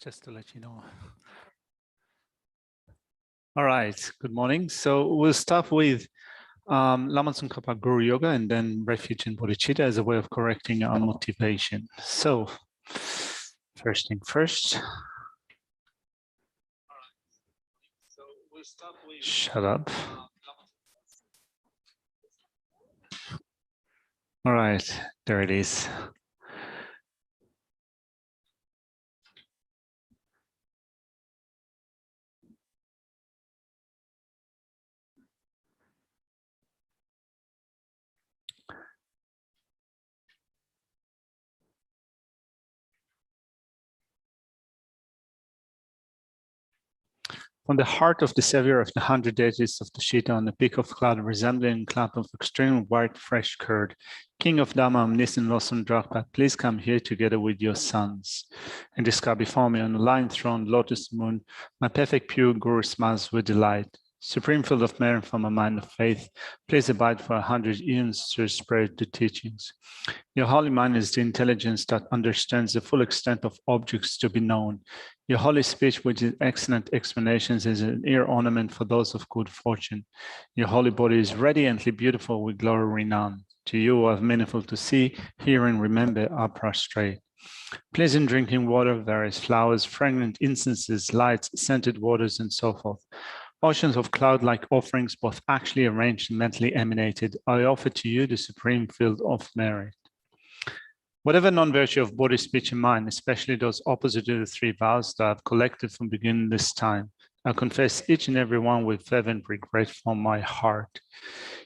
just to let you know. All right, good morning. So we'll start with Lama Tsongkhapa Guru Yoga and then Refuge in Bodhicitta as a way of correcting our motivation. So first thing first. Shut up. All right, there it is. From the heart of the savior of the 100 deities of the Shita on the peak of cloud, resembling a cloud of extreme white fresh curd, King of Dhamma, omniscient Lawson Drakpa, please come here together with your sons. In the sky before me, on the lion throne, lotus moon, my perfect pure Guru smiles with delight. Supreme field of merit from a mind of faith, please abide for 100 eons to spread the teachings. Your holy mind is the intelligence that understands the full extent of objects to be known. Your holy speech, with its excellent explanations, is an ear ornament for those of good fortune. Your holy body is radiantly beautiful with glory renowned. To you, who are meaningful to see, hear, and remember, are prostrate. Pleasant drinking water, various flowers, fragrant incenses, lights, scented waters, and so forth. Oceans of cloud-like offerings, both actually arranged and mentally emanated, I offer to you the supreme field of merit. Whatever non-virtue of body, speech, and mind, especially those opposite to the three vows that I've collected from beginning this time, I confess each and every one with fervent regret from my heart.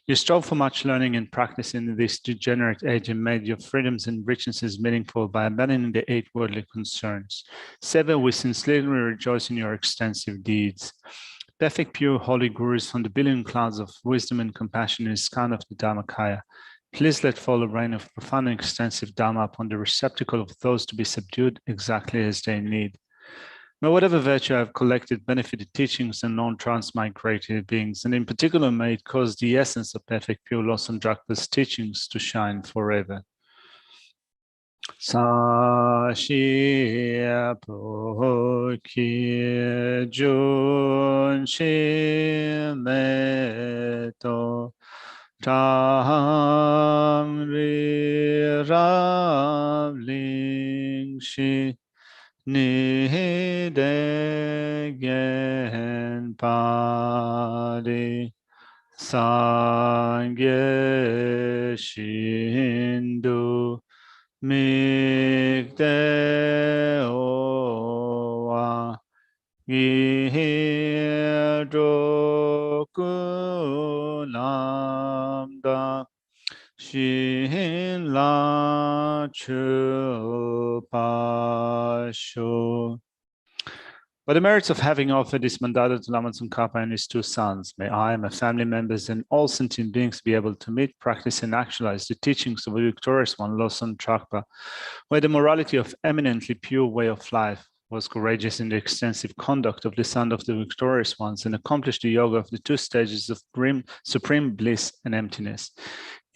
You strove for much learning and practice in this degenerate age and made your freedoms and richnesses meaningful by abandoning the 8 worldly concerns. 7, we sincerely rejoice in your extensive deeds. Perfect, pure, holy gurus from the billion clouds of wisdom and compassion in the scan of the Dhammakaya, please let fall a rain of profound and extensive Dhamma upon the receptacle of those to be subdued exactly as they need. May whatever virtue I have collected benefit the teachings and non-transmigrated beings, and in particular may it cause the essence of perfect pure Lawson Drakpa's teachings to shine forever. Sashia Poki Jun Shimeto Tang Ri Ram Ling Shi Ni De Gen Padi Sangye Shindu Mikde Owa Gihirdoku Namda Shin La Chupasho. By the merits of having offered this mandata to Lama Tsongkhapa and his 2 sons, may I, my family members, and all sentient beings be able to meet, practice, and actualize the teachings of the victorious one, Lawson Drakpa, where the morality of eminently pure way of life was courageous in the extensive conduct of the son of the victorious ones, and accomplished the yoga of the 2 stages of supreme bliss and emptiness.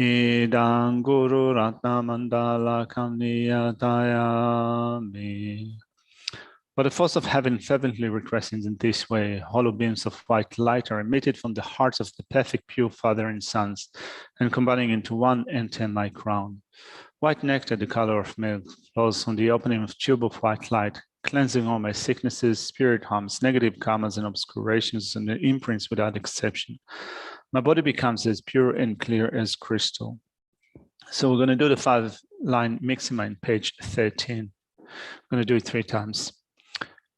Idang Guru Ratna Mandala Kamniyatayami. By the force of heaven fervently requesting in this way, hollow beams of white light are emitted from the hearts of the perfect pure father and sons, and combining into one enter my crown. White nectar, the color of milk, flows from the opening of tube of white light, cleansing all my sicknesses, spirit harms, negative karmas, and obscurations, and the imprints without exception. My body becomes as pure and clear as crystal. So we're going to do the 5-line mixima in page 13. I'm going to do it 3 times.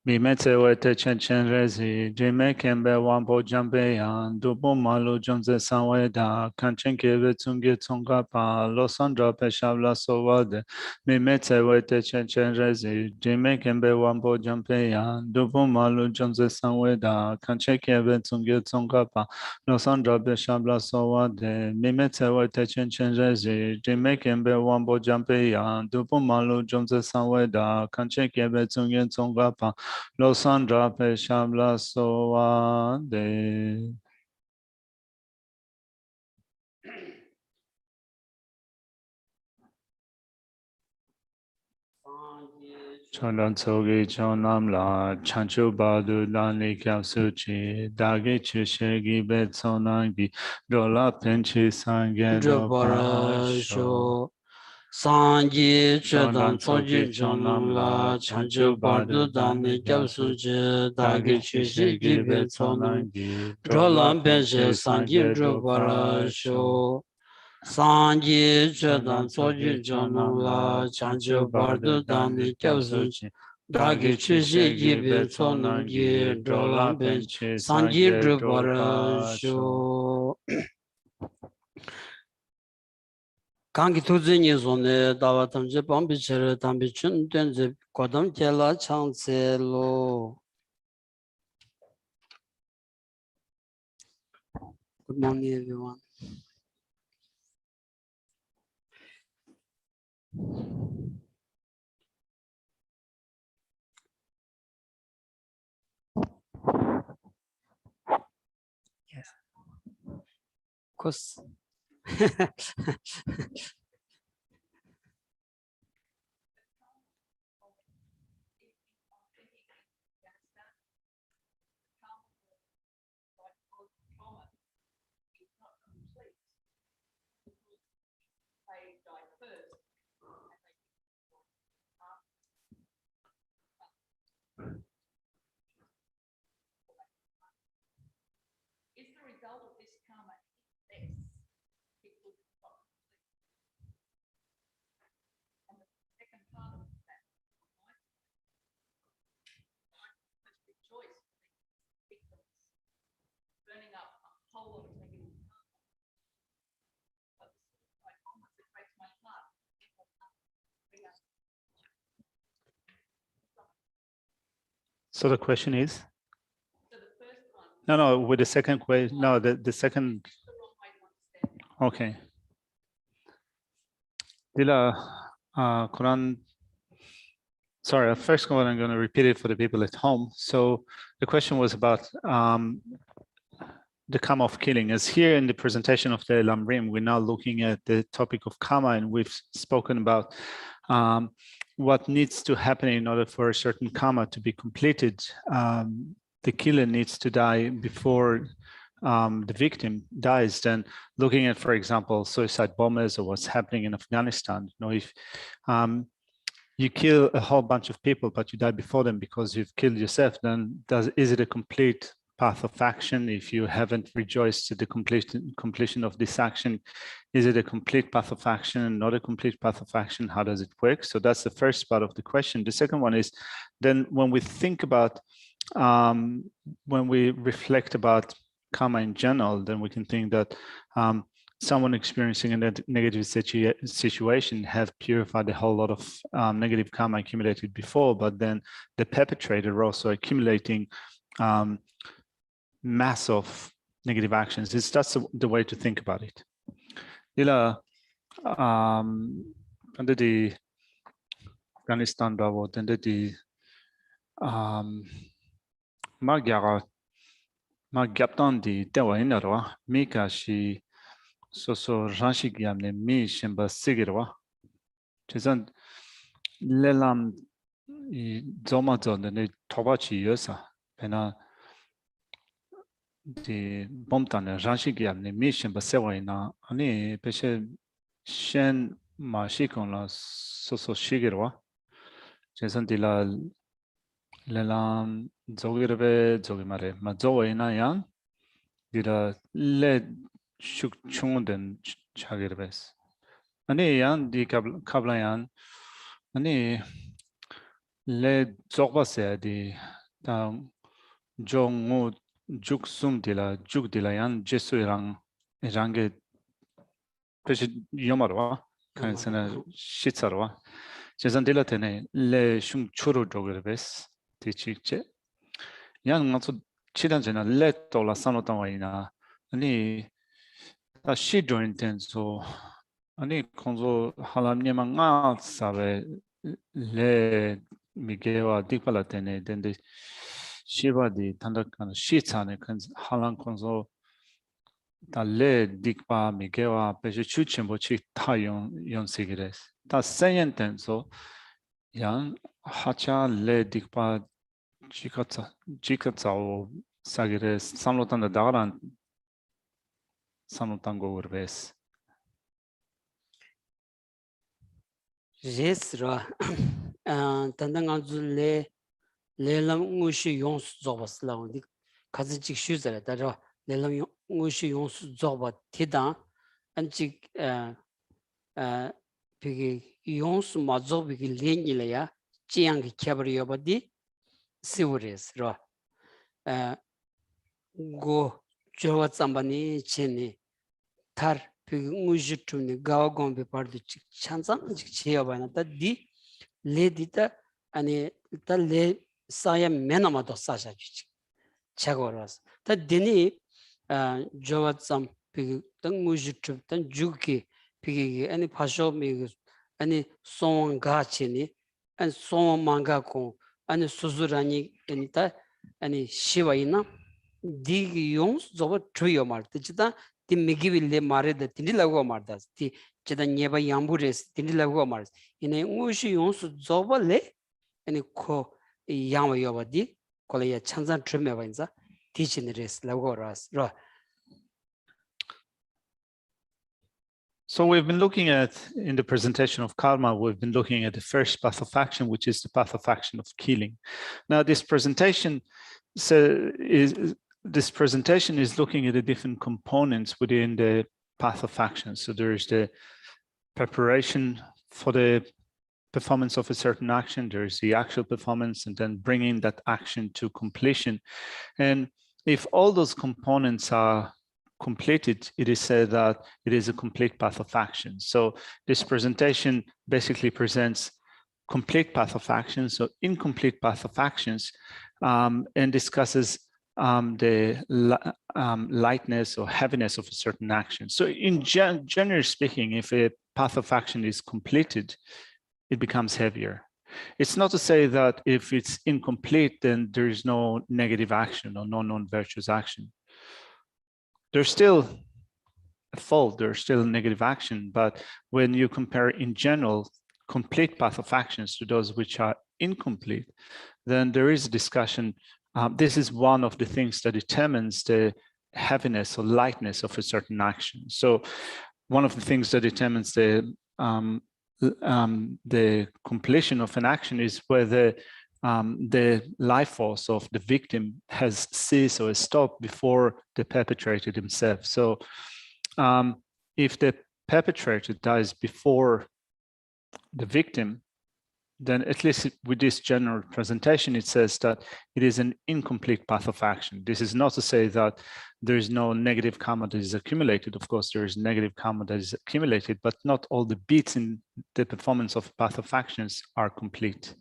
Mi metse wete chen chen rezi, jime kembe wampo jambe yan, dupo malu jomze sanwe da, kanchen kebe tsungi tsunga pa, lo sandra pe shabla sowade. Mi metse wete chen chen rezi, jime kembe wampo jambe yan, dupo malu jomze sanwe da, kanchen kebe tsungi tsunga pa, lo sandra pe shabla sowade. Mi metse wete chen chen rezi, jime kembe wampo jambe yan, dupo malu jomze sanwe da, kanchen kebe tsungi tsunga pa, Lo Sandra Pe Shabla Soade. Chonan Tsogi Chonam La Chanchu Badu Dani Kapsuchi Dagi Chushegi Betsonangi Dola Penchi Sangedo Parasho Parasho Sanji Chonan Chedan Tsogi Tsoji Chonam Chonam La La Chanchu Chanchu Badu Bardu Dani Dani Kapsuchi Gyapsuji Dagi Dagi Chishi Chushegi Gibe Tsonam Betsonangi Dola Drolam Penchi Benshi Sanji Sangedo Parasho Parasho Sanji Chonan Chedan Tsogi Tsoji Chonam Chonam La La Chanchu Chanchu Badu Bardu Dani Dani Gyapsuji Kapsuchi Dagi Dagi Chishi Chishegi Gibe Tsonam Betsonangi Gi Dola Drolam Benshi Penchi Sanji Sangedo Parasho Parasho 강기 투진이 손에 다와 탐제 범비체를 담비춘 된제 과담 젤라 창셀로 Good morning everyone. Yes. Of course. So the question is? No, with the second question, no, the second. Okay. Dila, Quran. Sorry, first one, I'm going to repeat it for the people at home. So the question was about the karma of killing. As here in the presentation of the Lamrim, we're now looking at the topic of karma, and we've spoken about what needs to happen in order for a certain karma to be completed. The killer needs to die before the victim dies. Then looking at, for example, suicide bombers or what's happening in Afghanistan, if you kill a whole bunch of people, but you die before them because you've killed yourself, then is it a complete path of action? If you haven't rejoiced at the completion of this action, is it a complete path of action, not a complete path of action? How does it work? So that's the first part of the question. The second one is, then when we think about, when we reflect about karma in general, then we can think that someone experiencing a negative situation have purified a whole lot of negative karma accumulated before, but then the perpetrator also accumulating mass of negative actions. That's the way to think about it. Ila under the Afghanistan war, under the Magyaptan di tewa inarwa mika shi so ranshik yamne mi shimba sigirwa. Chizan lelam zoma zone ne tobachi yosa pena di bomtane ranshik yamne mi shimba sewa ina ani peshe shen ma shikon la so shigirwa. Chizan di la lelam zogirbe zogimare ma zowa ina yang dira le shuk chungden chagirbes. Ani yan di kabla yan ani le zogbase di ta jongu juk sum dila juk dila yan jesu range pesh yomarwa kan sana shitsarwa. Jesan dila tene le shung churu jogirbes ti chikche. Yan ngaso chidan jena le tola sanotawa ina ani 다 시조인 텐소 아니 콘소 하람님아 nga sabe le 미게와 디팔라테네 덴데 시바디 탄다칸 시차네 큰 하람 콘소 달레 딕파 미게와 베시 추침보치 타용 연세기레스 다 세연 텐소 양 hacha le dikpa jikatsa sagire samlotan da daran samlotan go urves. Resra Tandanganzule Lelam Mushi Yons Zobas Laundi Kazachik Shuzera Dara Lelam Mushi Yons Zoba Tidan and Chik Pigi Yons Mazobiki Lenilea Chiang Cabriobadi Siwres Ra Go Jowa Zambani Cheni Tar Pigujituni Gawagon be part of Chansan Chiabana di Ledita and the le Saya Menamato Sasha Chagoras. That Dini Jovat some pig, Tang Mujitrip, Tan Juki, Piggy, any Pasho Migus, any Son Gachini, and Son Mangako, and Suzurani, and Shivaina, Dig Yons, Zoba Trio Martichita. The Migi le mare the Tindilago Mardas, the Jedanyeba Yambures, Tindilago Mars. In a Mushi Yons Zoba le and a co Yamayobadi, Kolea Chansan Trimevanza, teaching the rest Lagoras. So we've been looking at, in the presentation of karma, we've been looking at the first path of action, which is the path of action of killing. Now this presentation is looking at the different components within the path of action. So there is the preparation for the performance of a certain action, there is the actual performance, and then bringing that action to completion. And if all those components are completed, it is said that it is a complete path of action. So this presentation basically presents complete path of action, so incomplete path of actions, and discusses the lightness or heaviness of a certain action. So in generally speaking, if a path of action is completed, it becomes heavier. It's not to say that if it's incomplete, then there is no negative action or no non-virtuous action. There's still a fault, there's still negative action, but when you compare in general complete path of actions to those which are incomplete, then there is a discussion. This is one of the things that determines the heaviness or lightness of a certain action. So one of the things that determines the completion of an action is whether the life force of the victim has ceased or stopped before the perpetrator himself. So if the perpetrator dies before the victim, then at least with this general presentation, it says that it is an incomplete path of action. This is not to say that there is no negative karma that is accumulated. Of course, there is negative karma that is accumulated, but not all the beats in the performance of path of actions are complete.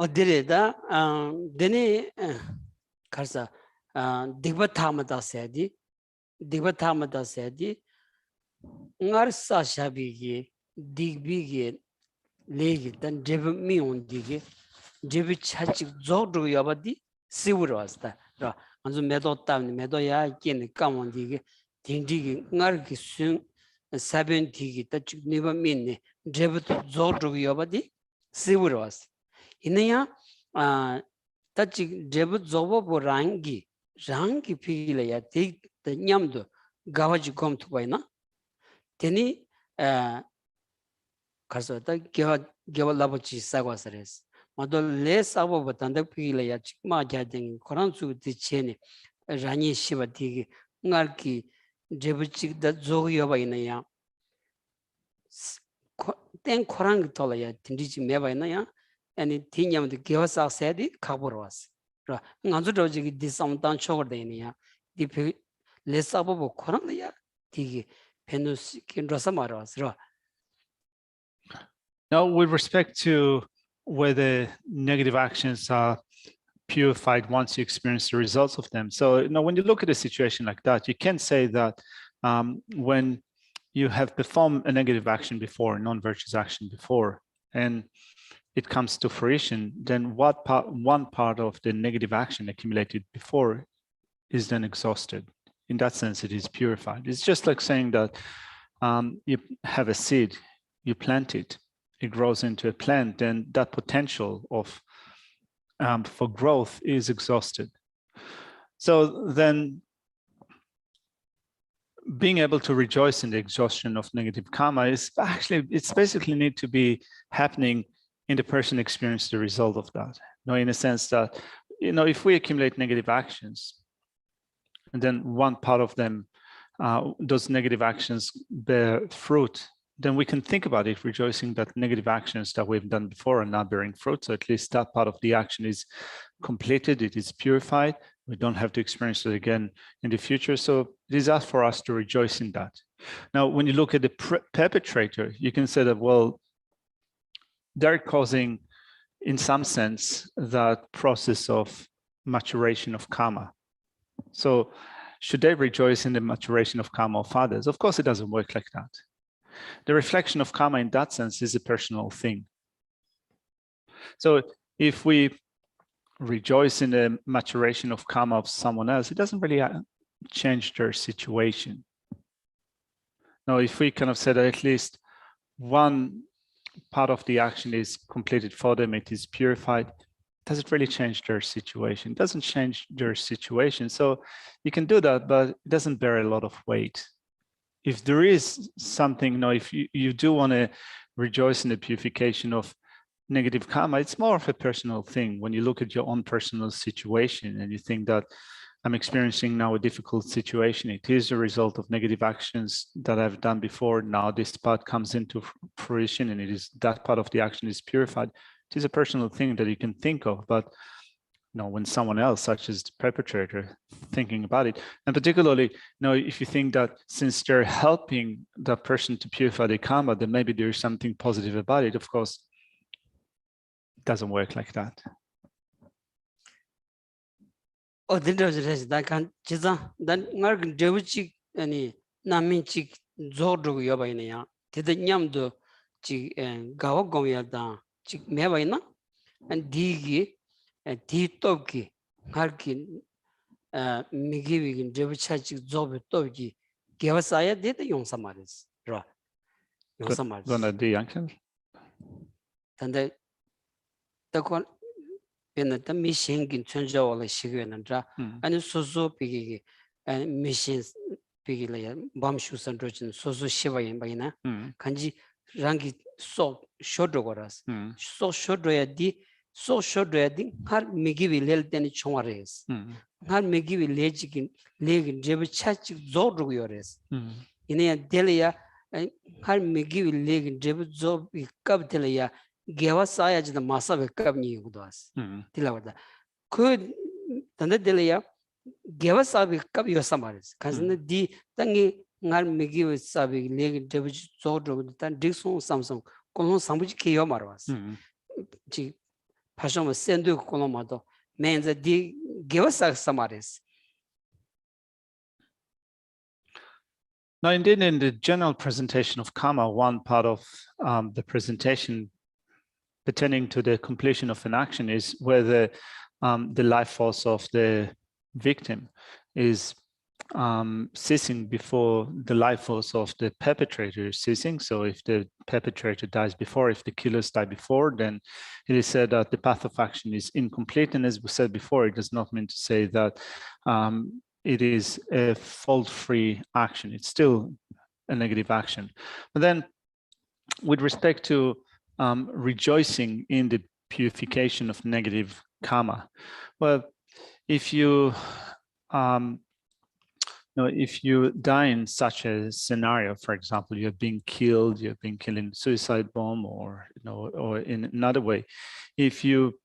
Direda, Deni Karsa, Divatamada Sedi, Divatamada Sedi, Ngarsa Shabigi, Digbigi. Legi dan jebe mi on dige jebe chachi zogru yabadi siwur wasta ra anzu medo tam medo ya kin kam on dige dingdi ngar ki sun saben dige ta chik neba min ne jebe zogru yabadi siwur was inaya ta chik jebe zobo bo rangi pile ya te nyamdo gawaji kom tu baina teni 가서 다 개와 라버치 사과서레스 마도 레사보 버탄데 피레야 치마 자딩 코란수 디체니 라니 시바디 ngarki 제부치 다 조기여바 있나야 땡 코랑 돌아야 딘디지 매바 있나야 아니 티냐면 개와사 세디 가보러왔어 라 ngan주도 저기 디삼단 초거되니야 디 레사보 코랑이야 디기 페누스 킨라사 말았어. Now, with respect to whether negative actions are purified once you experience the results of them. So, when you look at a situation like that, you can say that when you have performed a negative action before, a non-virtuous action before, and it comes to fruition, then one part of the negative action accumulated before is then exhausted. In that sense, it is purified. It's just like saying that you have a seed, you plant it, it grows into a plant, then that potential of for growth is exhausted. So then being able to rejoice in the exhaustion of negative karma is actually, it's basically need to be happening in the person experience the result of that. You know, in a sense that, you know, if we accumulate negative actions, and then one part of them, those negative actions bear fruit, then we can think about it, rejoicing that negative actions that we've done before are now bearing fruit. So at least that part of the action is completed, it is purified. We don't have to experience it again in the future. So it is asked for us to rejoice in that. Now, when you look at the perpetrator, you can say that, well, they're causing, in some sense, that process of maturation of karma. So should they rejoice in the maturation of karma of others? Of course, it doesn't work like that. The reflection of karma in that sense is a personal thing. So if we rejoice in the maturation of karma of someone else, it doesn't really change their situation. Now, if we kind of say that at least one part of the action is completed for them, it is purified, does it really change their situation? It doesn't change their situation. So you can do that, but it doesn't bear a lot of weight. If there is something, you know, if you do want to rejoice in the purification of negative karma, it's more of a personal thing. When you look at your own personal situation and you think that I'm experiencing now a difficult situation, it is a result of negative actions that I've done before. Now this part comes into fruition and it is that part of the action is purified. It is a personal thing that you can think of, but you know, when someone else, such as the perpetrator, thinking about it, and particularly, you know, if you think that since they're helping that person to purify the karma, then maybe there's something positive about it. Of course, it doesn't work like that. Oh, that can then Mark Devichik any Naminchik Zordo Yabaina, did the Nyamdo Chig and Gawagoyada Chik Mevaina and Digi and Titoki Harkin Migivi Devichachik Zob Togi Gavasaya did the young Samaris. Draw young Samaris. Gonna the young. And the in the mission in Tunja or Shigan and Dra, and Sozo Piggy and missions Piggy, bomb shoes and Rojan, Sozo Shiva in Baina, Kanji Rangi so Shodogoras, so Shodoyadi, so Shodoyadi, Har Migivi Lel Denny Chomares, Har Migivi Legic Leg Jebichach Zordogores, in a Delia, Har Migivi Leg Jebizob Cabdelia. Gavasaya the Masa Cabni Udas. Tilavada. Could Tandadelia Gavasa Cab your summaries? Cousin D. Tangi Nar Migi with Sabi, Leg David Zodo, Tan Dixon Samsung, Colon Sambuchi Kiomaras. G. Passion was Sendu Colomado, means that D. Gavasa summaries. Now, indeed, in the general presentation of karma, one part of the presentation pertaining to the completion of an action is whether the life force of the victim is ceasing before the life force of the perpetrator is ceasing. So if the perpetrator dies before, if the killers die before, then it is said that the path of action is incomplete. And as we said before, it does not mean to say that it is a fault-free action. It's still a negative action. But then with respect to rejoicing in the purification of negative karma. Well, if you if you die in such a scenario, for example, you're being killed, you're being killed in a suicide bomb, or or in another way, if you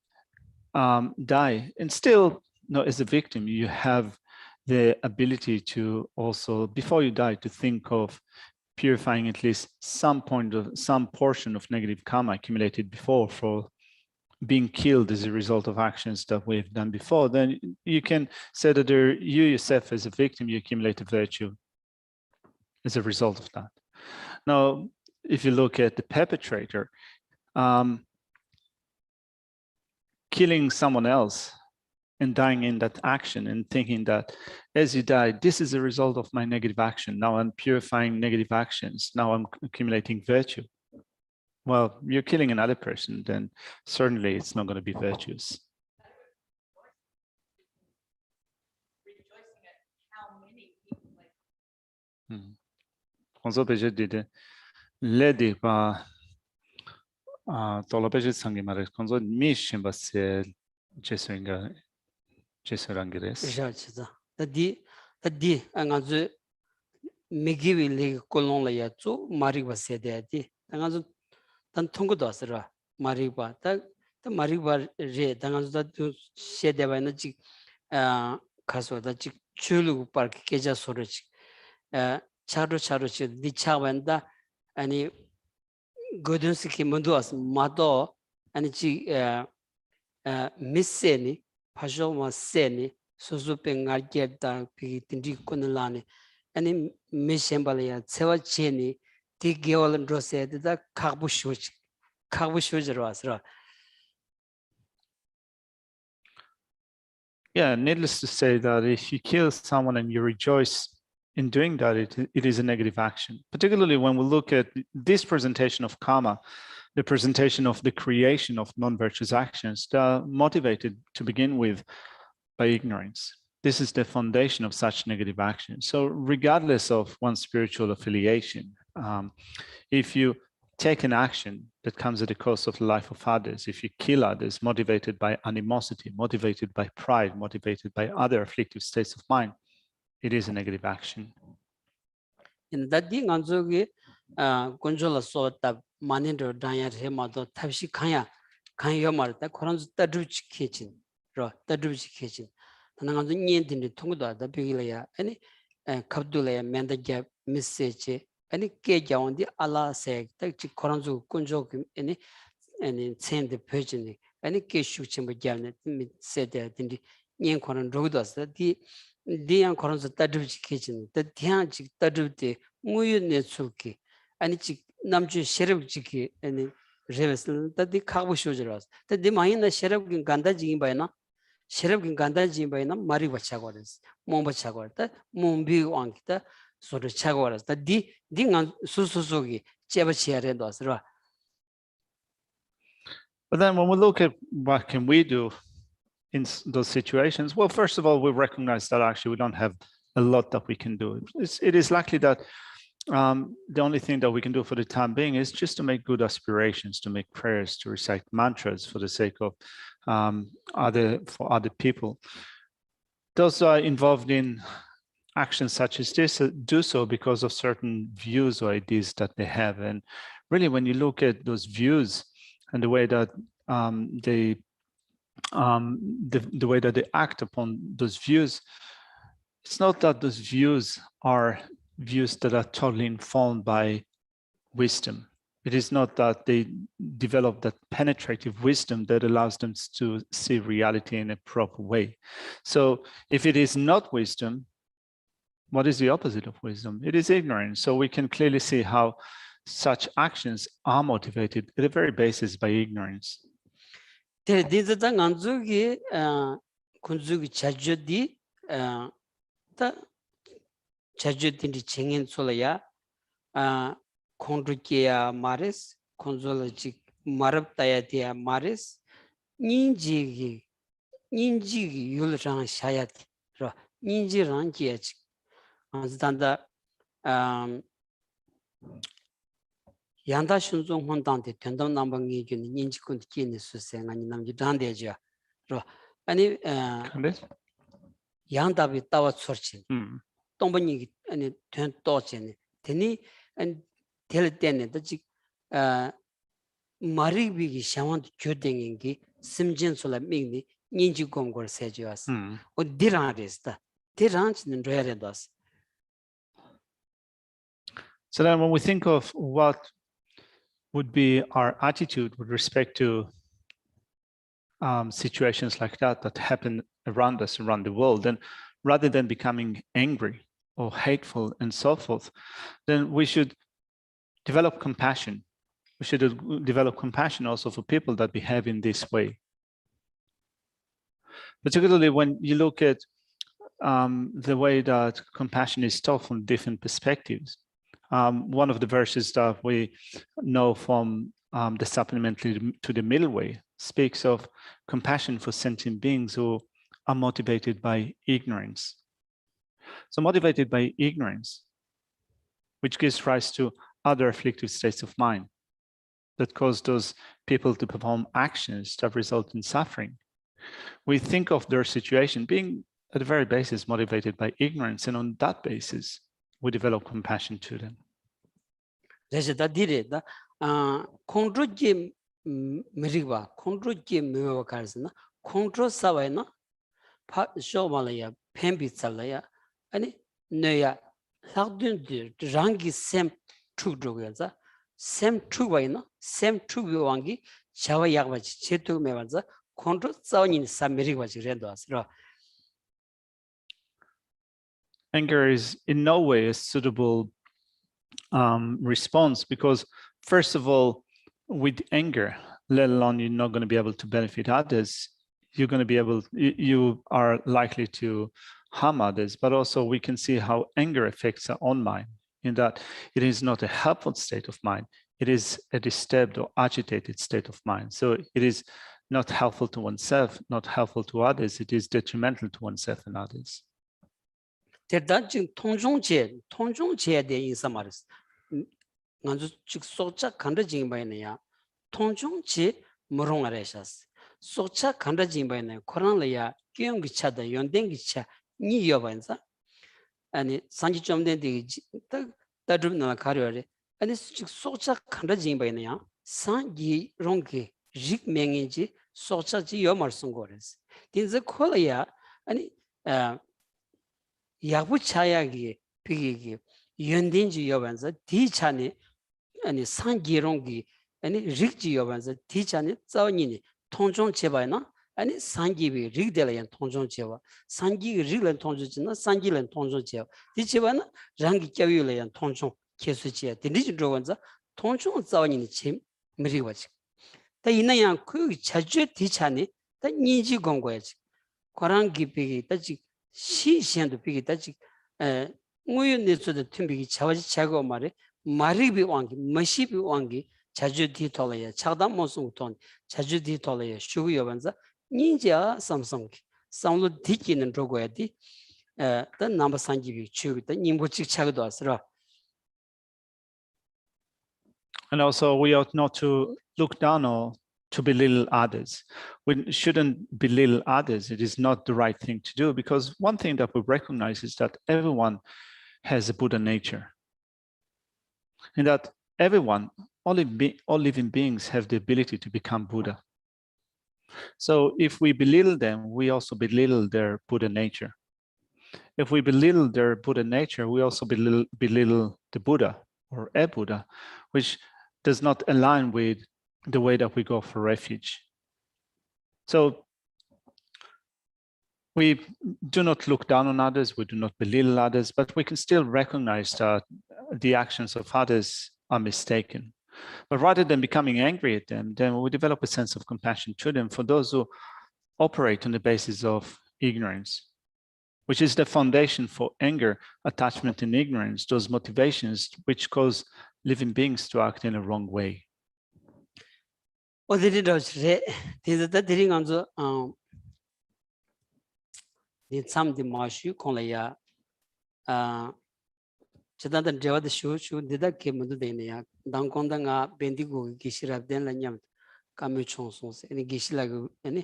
die and still, as a victim, you have the ability to also, before you die, to think of purifying at least some portion of negative karma accumulated before for being killed as a result of actions that we've done before, then you can say that you yourself as a victim, you accumulate a virtue as a result of that. Now, if you look at the perpetrator, killing someone else and dying in that action and thinking that as you die, this is a result of my negative action. Now I'm purifying negative actions. Now I'm accumulating virtue. well, you're killing another person, then certainly it's not going to be virtuous. Rejoicing at how many people like Konzo beje dide ledi ba tola beje sangi mare konzo mi shimba se jesuinga jesurangires. 그렇죠. 다디 안가주 미기위 레 콜론라야 주 마리바 세데디 안가주 단 통고도 왔으라 마리바 다 마리바 레 안가주 다 세데바나 지 가서다 지 줄루 파르 계자 소르지 차로 니차반다 아니 고든스키 문도스 마도 아니 지 미세니 파쇼마 세니 소소pen가 geb다 비 딘디 코늘라니 아니 미셈발이야 세와체니 디게올은 로세드다 카부쇼즈로 왔으라. Yeah, needless to say that if you kill someone and you rejoice in doing that, it is a negative action. Particularly when we look at this presentation of karma, the presentation of the creation of non-virtuous actions, they are motivated to begin with by ignorance. This is the foundation of such negative action. So regardless of one's spiritual affiliation, if you take an action that comes at the cost of the life of others, if you kill others motivated by animosity, motivated by pride, motivated by other afflictive states of mind, it is a negative action. In that thing anzogi control so that manindo danya hemado tabshi kanya marta koranzu tadruchi kitchen ro tadruchi kitchen tananganzo nyendindi tongdo da bigilaya ani kabdulaya menda gap message ani ke jawndi ala se tak koranzu kunjo ani send the page ani ke shuchimba javne sede dindi nyen koran rodos di 디안 코런서 따르지 계진 더 지 따르데 무유네 출기 아니 지 남주 셰럽지기 아니 레베스 따디 카고 쇼저라스 따디 마이나 셰럽긴 간다지긴 바이나 셰럽긴 간다지긴 바이나 마리 바차고레스 몸 바차고르다 몸비 왕기다 소르 차고라스 따디 딩안 수수수기 제바치야레도스라. But then when we look at what can we do in those situations, well, first of all, we recognize that actually we don't have a lot that we can do. It is likely that the only thing that we can do for the time being is just to make good aspirations, to make prayers, to recite mantras for the sake of other people. Those are involved in actions such as this do so because of certain views or ideas that they have. And really, when you look at those views and the way that the way that they act upon those views, it's not that those views are views that are totally informed by wisdom. It is not that they develop that penetrative wisdom that allows them to see reality in a proper way. So if it is not wisdom, what is the opposite of wisdom? It is ignorance. So we can clearly see how such actions are motivated at the very basis by ignorance. 데디즈당 안주기 군주기 자주디 다 자주딘디 쟁인 솔야 콘르키야 마레스 콘졸로지 마랍다야디야 마레스 닌지기 율랑 샤야티 로 닌지랑 기야지 안스단다 양다 순종 혼당대 변동 남방이 균 인지군 기는 수생 아니 남지 단대죠. 아니 양답이 따와 처치. 동번이 아니 된 또체네. 되니 될 때는 지 마리비기 샤완 교댕인기 심진솔라 미니 인지 공고를 세줘왔어. 디라레스다. 디란치는 로야레다스. So then when we think of what would be our attitude with respect to situations like that happen around us, around the world, then rather than becoming angry or hateful and so forth, then we should develop compassion. We should develop compassion also for people that behave in this way. Particularly when you look at the way that compassion is taught from different perspectives. One of the verses that we know from the supplement to the middle way, speaks of compassion for sentient beings who are motivated by ignorance. So motivated by ignorance, which gives rise to other afflictive states of mind that cause those people to perform actions that result in suffering. We think of their situation being at the very basis motivated by ignorance, and on that basis, we develop compassion to them. 그래서 다 디레다 콘트로지 미리바 콘트로지 미와 가르스나 콘트로 사와이나 파 쇼말이야 펜비살이야 아니 너야 학든들 랑기 셈 투드로가자 셈 투와이나 셈 투비왕기 자와 약바지 제토 메반자 콘트로 사와니 사미리바지 렌도스라. Anger is in no way a suitable response, because first of all, with anger, let alone you're not going to be able to benefit others, you're going to be able, you are likely to harm others, but also we can see how anger affects our own mind, in that it is not a helpful state of mind, it is a disturbed or agitated state of mind. So it is not helpful to oneself, not helpful to others, it is detrimental to oneself and others. 대단 지금 통종제에 대해 인사 말했어. 먼저 즉 소차 간다진 바이네야. 통종제 모롱아래샤스. 소차 간다진 바이네. 코란래야 기용기차다 연den기차 니여 반사. 아니 산지 좀 된데 따르나 가려래. 아니 즉 소차 간다진 바이네야. 산지 롱게 직명인지 소차지 여 말씀 거래스. 딘즈 콜이야. 아니 야부 차야기 비기기 연된지 여반서 디차네 아니 상기롱기 아니 릭지 여반서 디차네 자원이니 통종 제바나 아니 상기비 릭델이야 통종 제바 상기 릭은 통종 지나 상기는 통종 제바 디치바나 랑기 껴유래야 통종 계수지야 디리지 들어간자 통종 자원이니 침 미리와지 다 이나야 그 자주 디차네 다 니지 공고야지 고랑기 비기 다지 시시한도 비기다지 우연에서도 틈비기 자와지 자고 말이 비왕기 마시 비왕기 자주 뒤돌아야 차단 모습부터 자주 뒤돌아야 쉬고 여반자 닌자 삼성기 삼로 뒤기는 로고야디 더 넘버 상기비 추기다 님보직 차고도 왔으라. And also we ought not to look down or to belittle others. We shouldn't belittle others. It is not the right thing to do, because one thing that we recognize is that everyone has a Buddha nature, and that everyone, all living beings have the ability to become Buddha. So if we belittle them, we also belittle their Buddha nature. If we belittle their Buddha nature, we also belittle the Buddha or a Buddha, which does not align with the way that we go for refuge. So we do not look down on others, we do not belittle others, but we can still recognize that the actions of others are mistaken. But rather than becoming angry at them, then we develop a sense of compassion to them for those who operate on the basis of ignorance, which is the foundation for anger, attachment, and ignorance, those motivations which cause living beings to act in a wrong way. 어디로 제 대다 드링한서 이 참디 마슈 콜이야 저다들 저와도 쇼 대다 게문도 되네야 당kon다가 벤디고 기시랍된 라냠 까메 총송세 아니 기시라고 아니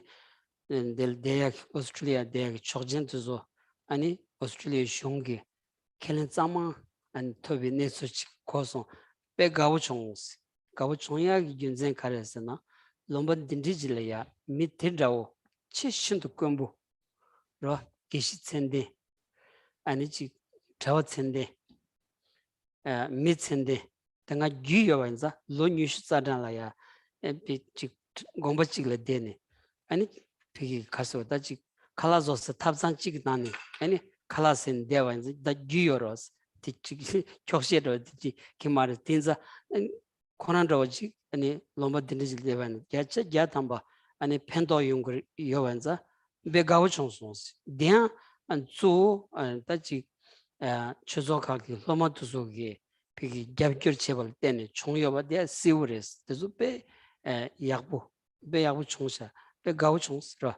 델 대학 오스트레일리아 대학 초전투조 아니 오스트레일리아 숑게 켈렌자마 안 토비네스 코소 베가우 총스 가우 총야기 견전 카레스나 롬번 딘디질이야 미테다오 치신도 건부 로 기시센데 아니지 저센데 미센데 당가 유여반자 로뉴시자단라야 에비지 공부직을 되네 아니 되게 가서다지 칼라조스 탑산직 나네 아니 칼라센 대반자 다 유여로스 디지 격시로 디지 기마르 딘자 코난로지 아니 롬바 딘디질 대반 야차 야탐바 아니 펜도 용거 여반자 베가오 총송스 대한 안주 다지 추조카기 로마투소기 그게 겹결 체벌 때문에 총여바 대 시우레스 그래서 배 약부 총사 배 가우 총스라.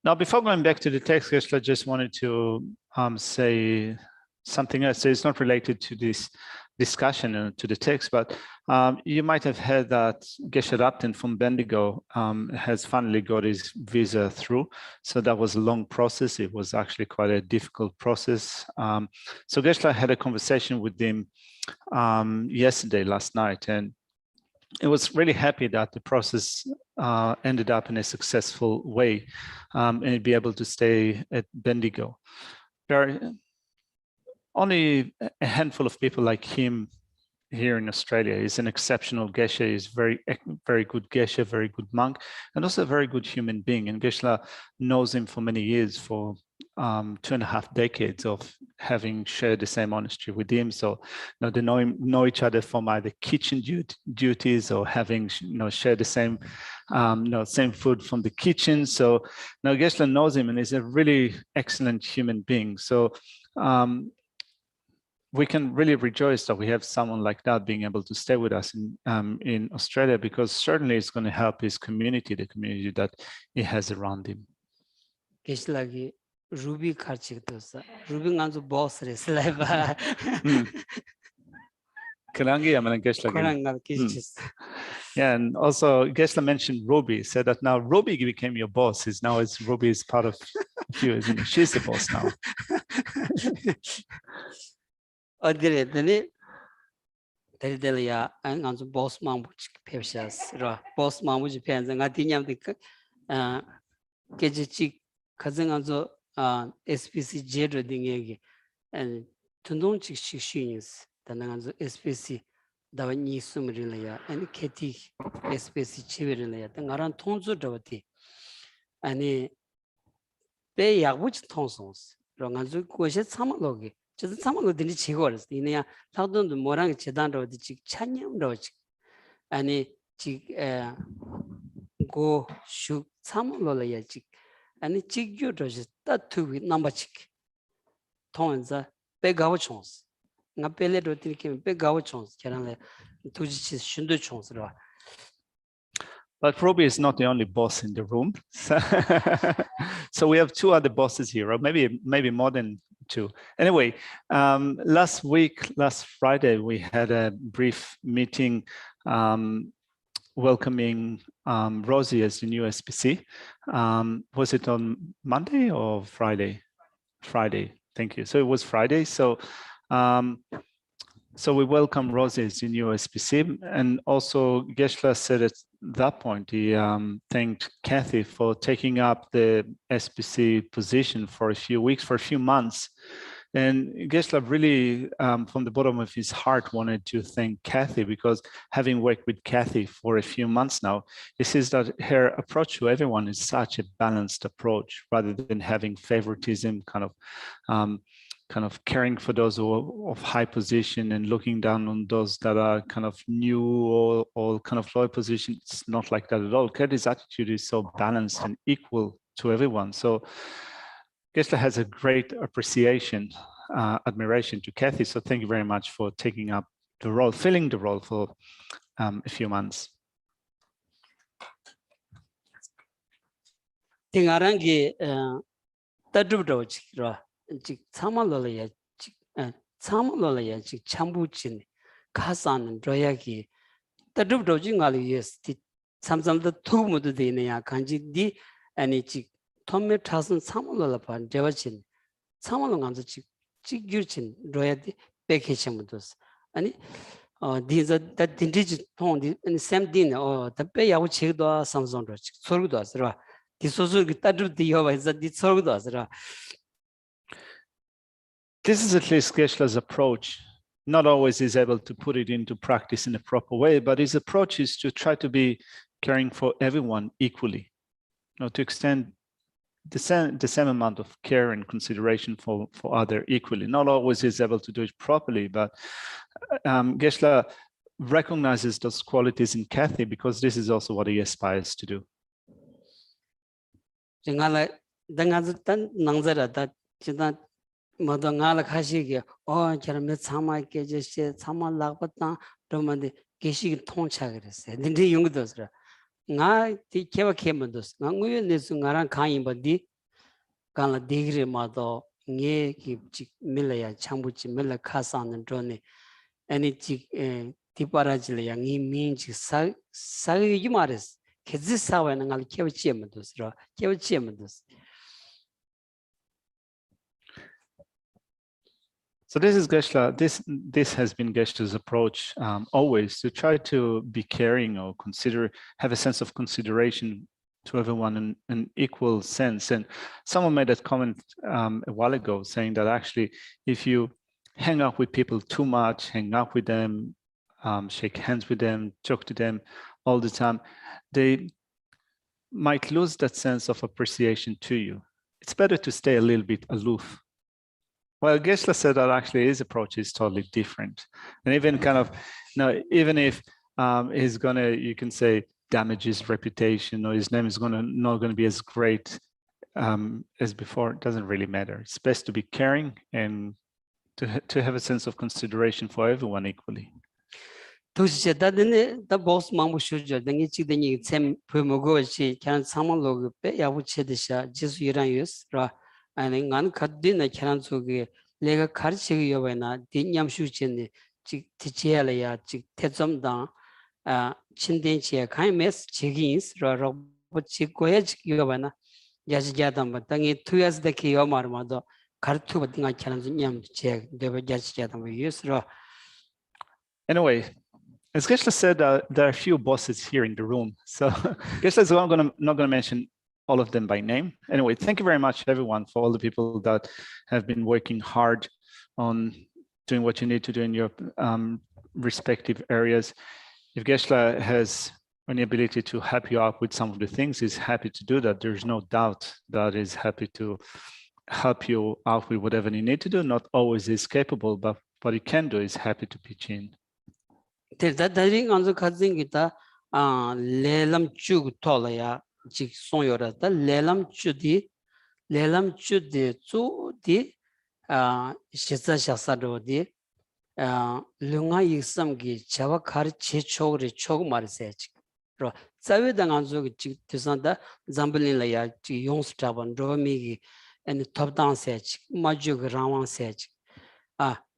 Now, before going back to the text, Geshe, I just wanted to say something else. So it's not related to this discussion and to the text, but you might have heard that Geshe Raptin from Bendigo has finally got his visa through. So that was a long process. It was actually quite a difficult process. So Geshe had a conversation with him last night, and I was really happy that the process ended up in a successful way and be able to stay at Bendigo. There are only a handful of people like him here in Australia. He's an exceptional Geshe. He's very good Geshe, very good monk, and also a very good human being. And Geshe knows him for many years, for 2.5 decades of having shared the same monastery with him. So they know each other from either kitchen duties or having shared the same same food from the kitchen. So now Geshe knows him and is a really excellent human being. So we can really rejoice that we have someone like that being able to stay with us in Australia, because certainly it's going to help his community, the community that he has around him. 게실라기 루비 카치도사 루비 간주 보스레 슬라이바 Yeah, and also Geshe mentioned Ruby, said that now Ruby became your boss. Ruby is part of you, isn't it? She's the boss now. 어디래더니 데리델이야 안간주 보스 망부치 페시아스라 보스 망부치 페한가 디냠디 게지치 가정안주 SPC 제로 등에게 tun동직 식신스 단한간주 SPC 다와니 숨을이야 아니 케티 SPC 치베를이야 등아란 통주더티 아니 배 약부치 통송스 랑간주 고시 참을로기 저도 참을로 되니 지고르스 이내야 사도도 뭐랑 제단으로 지 찬양으로 아니 지고슈 참을로야 지 아니 지교도 따투 넘버 치 통은자 배가고 총스 나 벨레도 되게 배가고 총스 저랑래 두지치 신도 총스로. But Robbie is not the only boss in the room. So we have two other bosses here, or maybe more than two. Anyway, last Friday, we had a brief meeting welcoming Rosie as the new SPC. Was it on Monday or Friday? Friday, thank you. So it was Friday. So we welcome Rosie as the new SPC, and also Geshe said at that point he thanked Kathy for taking up the SPC position for a few weeks, for a few months. And Geshe really, from the bottom of his heart, wanted to thank Kathy, because having worked with Kathy for a few months now, he says that her approach to everyone is such a balanced approach, rather than having favoritism, kind of caring for those who are of high position and looking down on those that are kind of new or kind of low position. It's not like that at all. Kathy's attitude is so balanced and equal to everyone. So Geshe has a great appreciation, admiration to Kathy. So thank you very much for taking up the role, filling the role for a few months. 띵아랑기 따뜻하고 지라 지 참말로야 지 참말로야 지 참부진 가사는 저야기 따뜻하고 진가리 예스티 삼삼도 투무도 되네야 간지디 아니 지 톰메 타선 참말로라 반 제와진 참말로 간지 지 지규진 저야디 백해심도스 아니 these that 딘디지 통디 샘딘 답배 야고 치도 삼성도 소르도 아스라 디소소기 따뜻히 여와서 디소르도 아스라. This is at least Geshe's approach. Not always is able to put it into practice in a proper way, but his approach is to try to be caring for everyone equally, to extend the same amount of care and consideration for other equally. Not always is able to do it properly, but Geshe recognizes those qualities in Kathy, because this is also what he aspires to do. 마당알 가시게 저런 참아게 제시 참아 라고다 그러면 계시 통차 그랬어요. 근데 용도스라 나 디케와 케먼도스 나 우연에서 나랑 강의 버디 간라 디그리 마도 녜기 밀려야 참부지 밀려 카사는 전에 아니 디파라질이야 이 민지 사기 말했어. 계지 사회는 갈 케우치면도스라 케우치면도스. So this is Geshe. This has been Geshe's approach always, to try to be caring or have a sense of consideration to everyone in an equal sense. And someone made that comment a while ago, saying that actually, if you hang out with people too much, hang out with them, shake hands with them, talk to them all the time, they might lose that sense of appreciation to you. It's better to stay a little bit aloof. Well, Geshe said that actually his approach is totally different. And even kind of, even if he's gonna, you can say, damage his reputation, or his name is not gonna be as great as before, it doesn't really matter. It's best to be caring and to have a sense of consideration for everyone equally. 도시에 다든지 다 보스 망부슈저 등이 지든이 샘 부모고시 그냥 상물로 배 야부체듯이 지수 유란유스라 아니 난 가든나 그냥 속에 내가 가르치기 여바나 뒷냠슈체니 직 티치야라야 직 태점다 아 친den치에 가이메스 지기인스라로 지고야 지기여바나 야지자담 땅이 투야스데키 여마르마도 가르투바딩아 그냥 냠제 되버 야지자담 유스라. Anyway, as Geshe said, there are a few bosses here in the room. So Geshe is not going to mention all of them by name. Anyway, thank you very much, everyone, for all the people that have been working hard on doing what you need to do in your respective areas. If Geshe has any ability to help you out with some of the things, he's happy to do that. There's no doubt that he's happy to help you out with whatever you need to do. Not always is capable, but what he can do is happy to pitch in. 대다다링 안서 가진 기타 레람 쭉 돌아야 직 송요라다 레람 주디 주디 시자샤사로디 룽아 익삼기 자와 가르치 초그리 초그 말세지 로 자외당 안서 직 되산다 잠블린라야 지 용스타번 로미기 앤 톱단세지 마주그 라완세지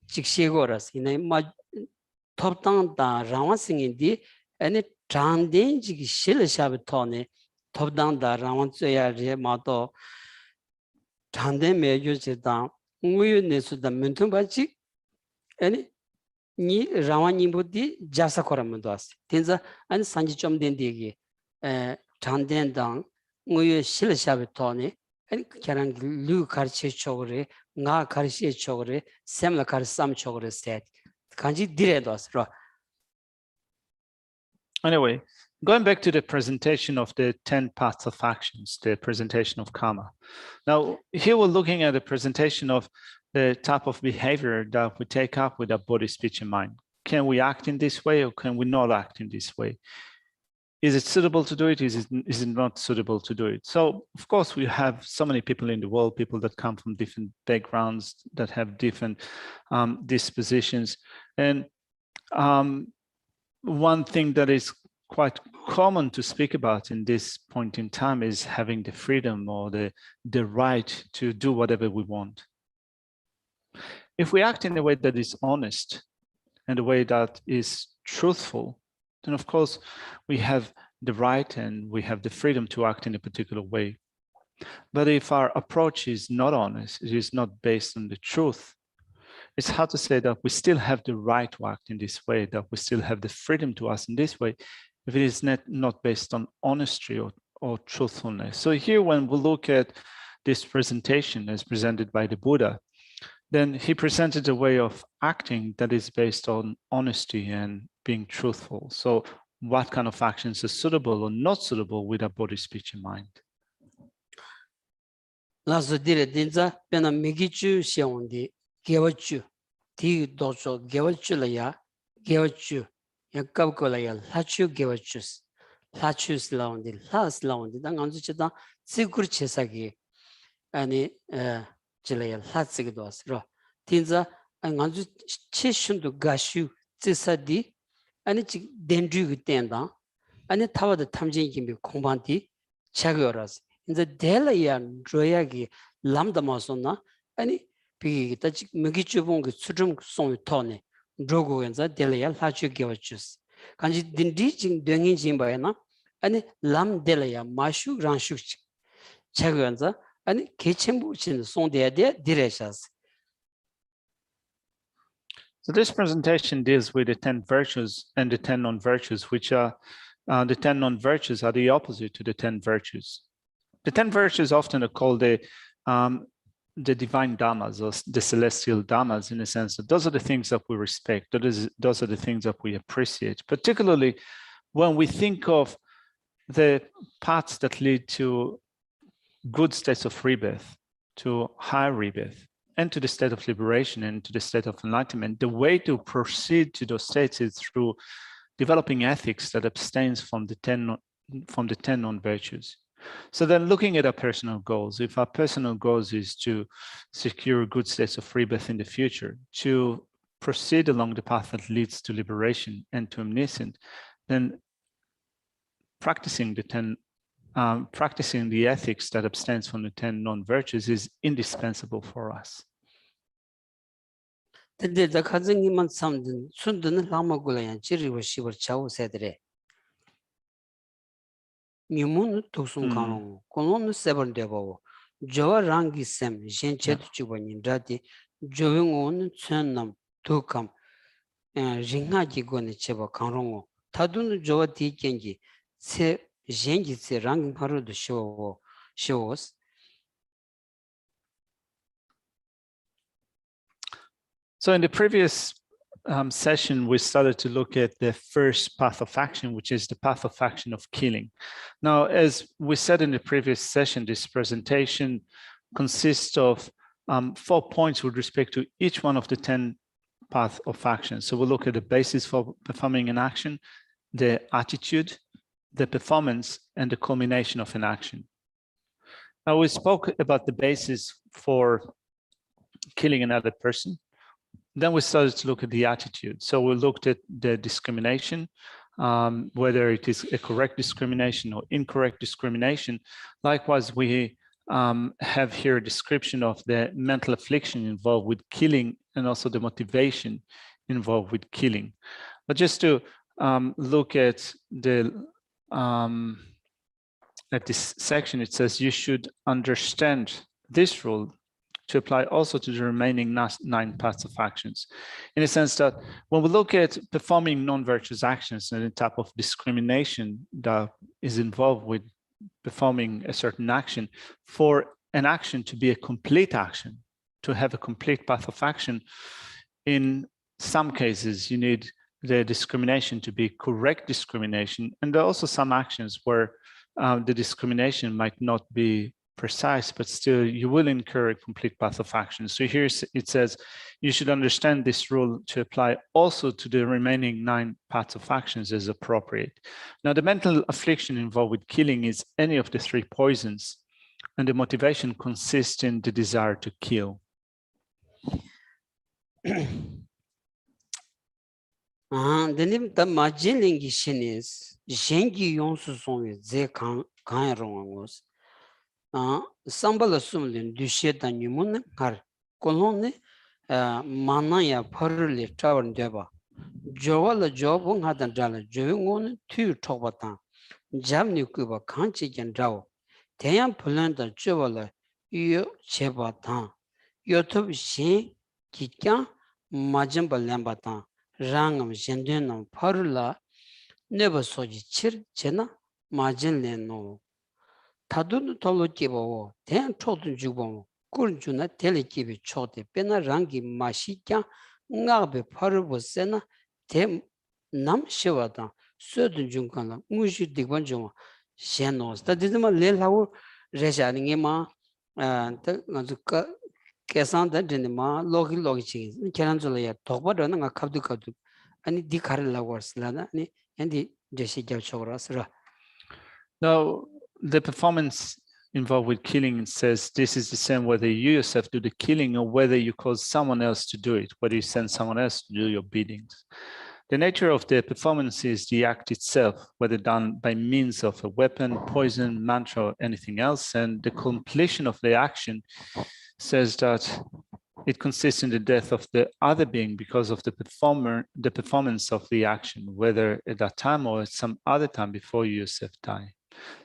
직시고라스 이네 마 톱당다 라완싱인디 아니 장den지기 실샤부터네 톱당다 라완츠야레 마도 장den 매주지다 우유네수다 멘tum바지 아니 니 라완님부디 자사코라면도 왔어 된자 아니 산지 좀 된디기 장den당 우유 실샤부터네 아니 그냥 루 가르치 쪽으로 나 가르치 쪽으로 샘라 가르삼 쪽으로 셋 Anyway, going back to the presentation of the 10 paths of actions, the presentation of karma. Now, here we're looking at the presentation of the type of behavior that we take up with our body, speech, and mind. Can we act in this way or can we not act in this way? Is it suitable to do it? Is it not suitable to do it? So, of course, we have so many people in the world, people that come from different backgrounds, that have different dispositions. And one thing that is quite common to speak about in this point in time is having the freedom or the right to do whatever we want. If we act in a way that is honest and a way that is truthful, then of course we have the right and we have the freedom to act in a particular way. But if our approach is not honest, it is not based on the truth, it's hard to say that we still have the right to act in this way, that we still have the freedom to act in this way, if it is not based on honesty or truthfulness. So here, when we look at this presentation as presented by the Buddha, then he presented a way of acting that is based on honesty and being truthful. So what kind of actions are suitable or not suitable with our body, speech, and mind? 라서 디레 딘자 베나 미기추 시온디 개워추 디 도초 개워추라야 개워추 약갑고라야 라추 개워추스 라추스 라운디 라스 라운디 당 안주치다 지구르 체사기 아니 질레야 하츠기도 왔어. 틴자 안간주 치슌도 가슈 찌사디 아니 지 덴드르기 땐다 아니 타와드 탐진 김비 공반디 차거라스 이제 델이야 조야기 람다마소나 아니 비기 따지 먹이 주본 그 수좀 송이 토네 로고엔자 델이야 하주게 왔주스 간지 딘디징 덩인진 바야나 아니 람델이야 마슈 란슈 차거엔자 아니 개첨부친 송대야데 디레샤스. So this presentation deals with the 10 virtues and the 10 non-virtues, which are the 10 non-virtues are the opposite to the 10 virtues. The 10 virtues often are called the divine dhammas or the celestial dhammas, in a sense that those are the things that we respect. Those are the things that we appreciate, particularly when we think of the paths that lead to good states of rebirth, to high rebirth, and to the state of liberation and to the state of enlightenment. The way to proceed to those states is through developing ethics that abstains from the 10 non-virtues. So then looking at our personal goals, if our personal goals is to secure good states of rebirth in the future, to proceed along the path that leads to liberation and to omniscience, then practicing the ethics that abstains from the 10 non-virtues is indispensable for us. 근데 저 가정님만 삼든 순드는 라마고라야 지리고 시버 차우 세드레 미문 독순 가노 고노는 세번데보 저와 랑기 셈 젠체도 주버님 다디 조용온 천남 독감 링하기 고네 제버 강롱오 다두는 저와 디겐기 세 젠기 세 랑기 하루도 쇼스. So in the previous session, we started to look at the first path of action, which is the path of action of killing. Now, as we said in the previous session, this presentation consists of 4 points with respect to each one of the 10 paths of action. So we'll look at the basis for performing an action, the attitude, the performance, and the culmination of an action. Now, we spoke about the basis for killing another person. Then we started to look at the attitude. So we looked at the discrimination, whether it is a correct discrimination or incorrect discrimination. Likewise, we have here a description of the mental affliction involved with killing and also the motivation involved with killing. But just to look at this section, it says you should understand this rule to apply also to the remaining 9 paths of actions, in a sense that when we look at performing non-virtuous actions and the type of discrimination that is involved with performing a certain action, for an action to be a complete action, to have a complete path of action, in some cases you need the discrimination to be correct discrimination, and there are also some actions where the discrimination might not be precise, but still you will incur a complete path of action. So here it says you should understand this rule to apply also to the remaining 9 paths of actions as appropriate. Now, the mental affliction involved with killing is any of the 3 poisons, and the motivation consists in the desire to kill. Then the majilingi shinis, jengi yonsu song ze kanrongos. Sambala sumlin dusheta nyumun har kolone manaya parli travel deba. Joala jobung hadan dala joyungon tu tobatan. Jamni kuba kanchi can draw. Tayan pulanda jovala yo chebatan. Yotob shin kikyan majamba lambatan. Rangam jendunam parula never soji chir chena majin leno. Tadun tolo kibo, ten chotun jubo, kurjuna telekibi chote, pena rangi mashika, ngabe parubo sena, tem nam shivata, sudun junkana, mushu digbanjuma, shenos. That is my lelaw resharingema, the kesan that dinema, logi cheese, Keranzola, Toba, and a kabdu, and the Karela was lana, and the Geshe Choras. Now, the performance involved with killing and says this is the same whether you yourself do the killing or whether you cause someone else to do it, whether you send someone else to do your biddings. The nature of the performance is the act itself, whether done by means of a weapon, poison, mantra, or anything else. And the completion of the action says that it consists in the death of the other being because of the performance of the action, whether at that time or at some other time before you yourself die.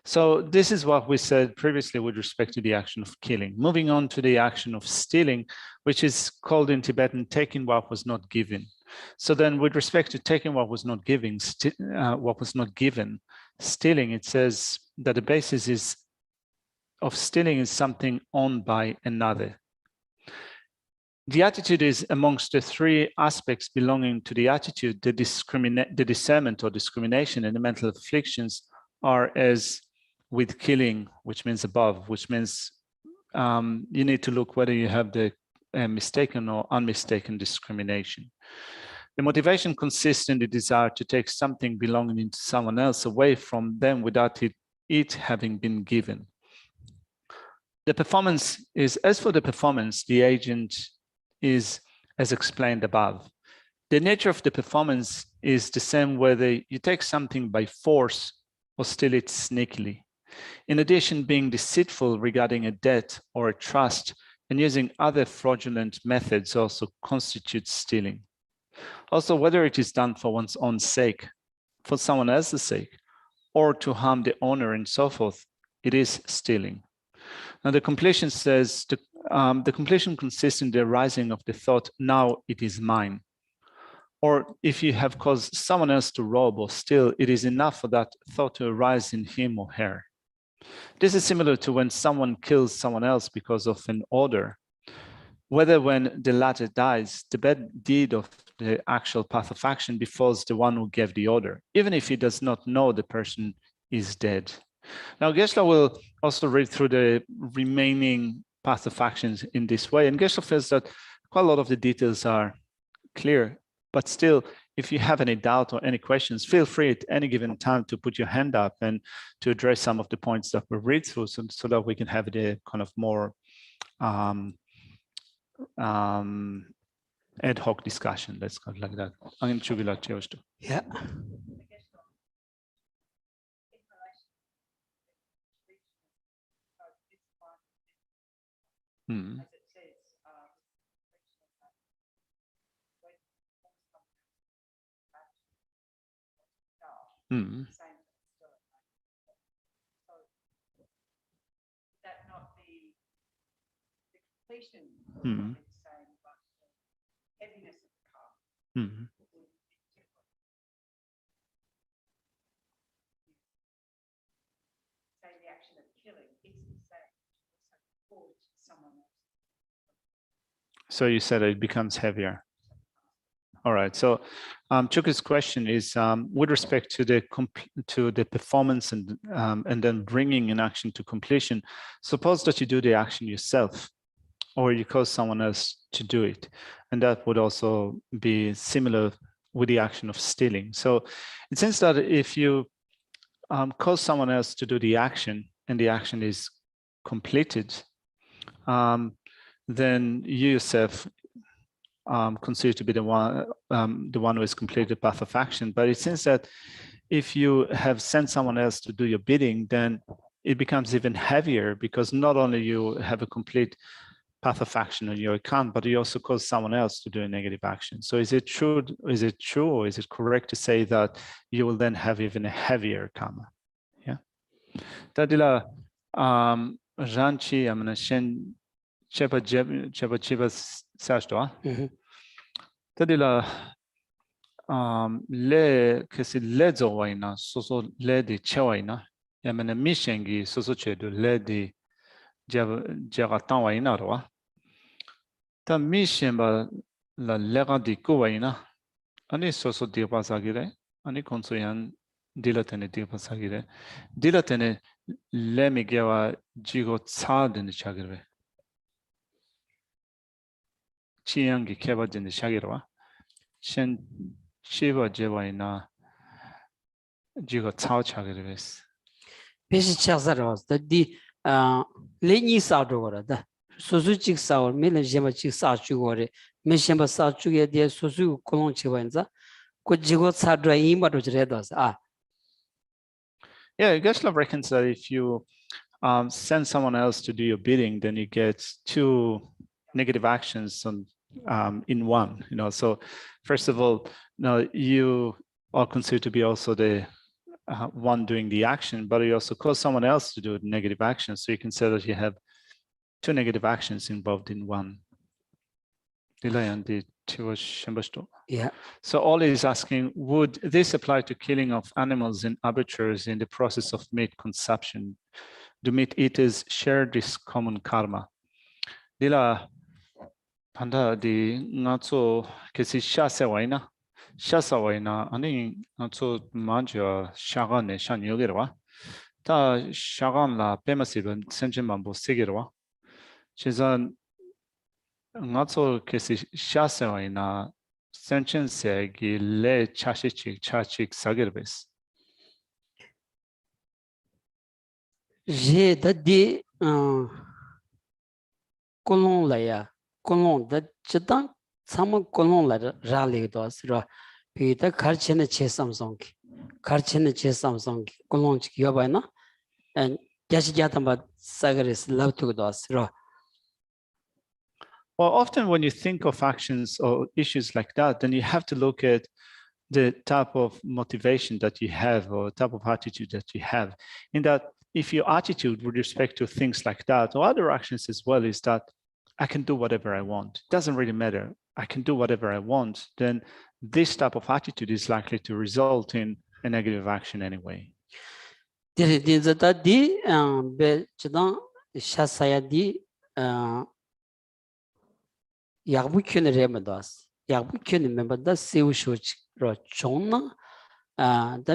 So this is what we said previously with respect to the action of killing. Moving on to the action of stealing, which is called in Tibetan taking what was not given. So then with respect to taking what was not given, stealing, it says that the basis of stealing is something owned by another. The attitude is amongst the three aspects belonging to the attitude, the discernment or discrimination and the mental afflictions are as with killing, which means above, which means you need to look whether you have the mistaken or unmistaken discrimination. The motivation consists in the desire to take something belonging to someone else away from them without it having been given. The performance is, as for the performance, the agent is as explained above. The nature of the performance is the same whether you take something by force or steal it sneakily. In addition, being deceitful regarding a debt or a trust and using other fraudulent methods also constitutes stealing. Also, whether it is done for one's own sake, for someone else's sake, or to harm the owner and so forth, it is stealing. Now the completion says, the completion consists in the arising of the thought, now it is mine. Or if you have caused someone else to rob or steal, it is enough for that thought to arise in him or her. This is similar to when someone kills someone else because of an order. Whether when the latter dies, the bad deed of the actual path of action befalls the one who gave the order, even if he does not know the person is dead. Now, Geshe will also read through the remaining path of actions in this way, and Geshe feels that quite a lot of the details are clear, but still, if you have any doubt or any questions, feel free at any given time to put your hand up and to address some of the points that we'll read through so that we can have a kind of more ad hoc discussion, let's call it like that. Yeah. Hmm. Hmm. That not be the completion Hmm. it's saying, but the heaviness of the cup Hmm. would be different. Say the action of killing, it's the same, also cause someone else. So you said it becomes heavier. All right. So Chuka's question is with respect to the performance and then bringing an action to completion. Suppose that you do the action yourself, or you cause someone else to do it, and that would also be similar with the action of stealing. So it seems that if you cause someone else to do the action and the action is completed, then you yourself considered to be the one who has completed the path of action. But it seems that if you have sent someone else to do your bidding, then it becomes even heavier because not only you have a complete path of action on your account, but you also cause someone else to do a negative action. So is it true or is it correct to say that you will then have even a heavier karma? Yeah. Tadila ranchi amana shen cheba sashto. Tadila le kesi le zowaina soso le di chewaina yamana mishengi soso chedu le di jagatan waina roa ta mishenba la lega di kuwaina ani soso di pasagire ani konsoyan dilatene di pasagire dilatene le migewa jigo tsadene chagirve chiyangi keba jende chagirwa shen shiva jewaina jigo tsao chagirves Peshi chaksa rawas, da di Leni Sadora, the Suzuki Sour, Milan Jema Chick Sachuore, Mishamba Sachuya, the Suzu Colonchivenza, could Jigot Sadra Ima to Redos. Yeah, Geshe reckons that if you send someone else to do your bidding, then you get two negative actions in one. So first of all, you are considered to be also the one doing the action, but you also cause someone else to do the negative action. So you can say that you have two negative actions involved in one. Yeah. So Ollie is asking, would this apply to killing of animals in abattoirs in the process of meat consumption? Do meat eaters share this common karma? Dila panda di ngazo kesi shasewaina. Shasawaina ani ngazo manja shagane shan yogirwa. Ta shagan la pemasibun senjimambo sigirwa. Chizan ngazo kesi shasewaina senchen gi le chachik sagirbes. J'ai dit colon là colon de chetan sama colon la rally dos ra puis ta kharchene che samsung colon chi yo ba na and jashi jata ba sagaris love to dos ra. Well, often when you think of actions or issues like that, then you have to look at the type of motivation that you have or type of attitude that you have. In that, if your attitude with respect to things like that or other actions as well is that I can do whatever I want, it doesn't really matter, I can do whatever I want, then this type of attitude is likely to result in a negative action anyway. The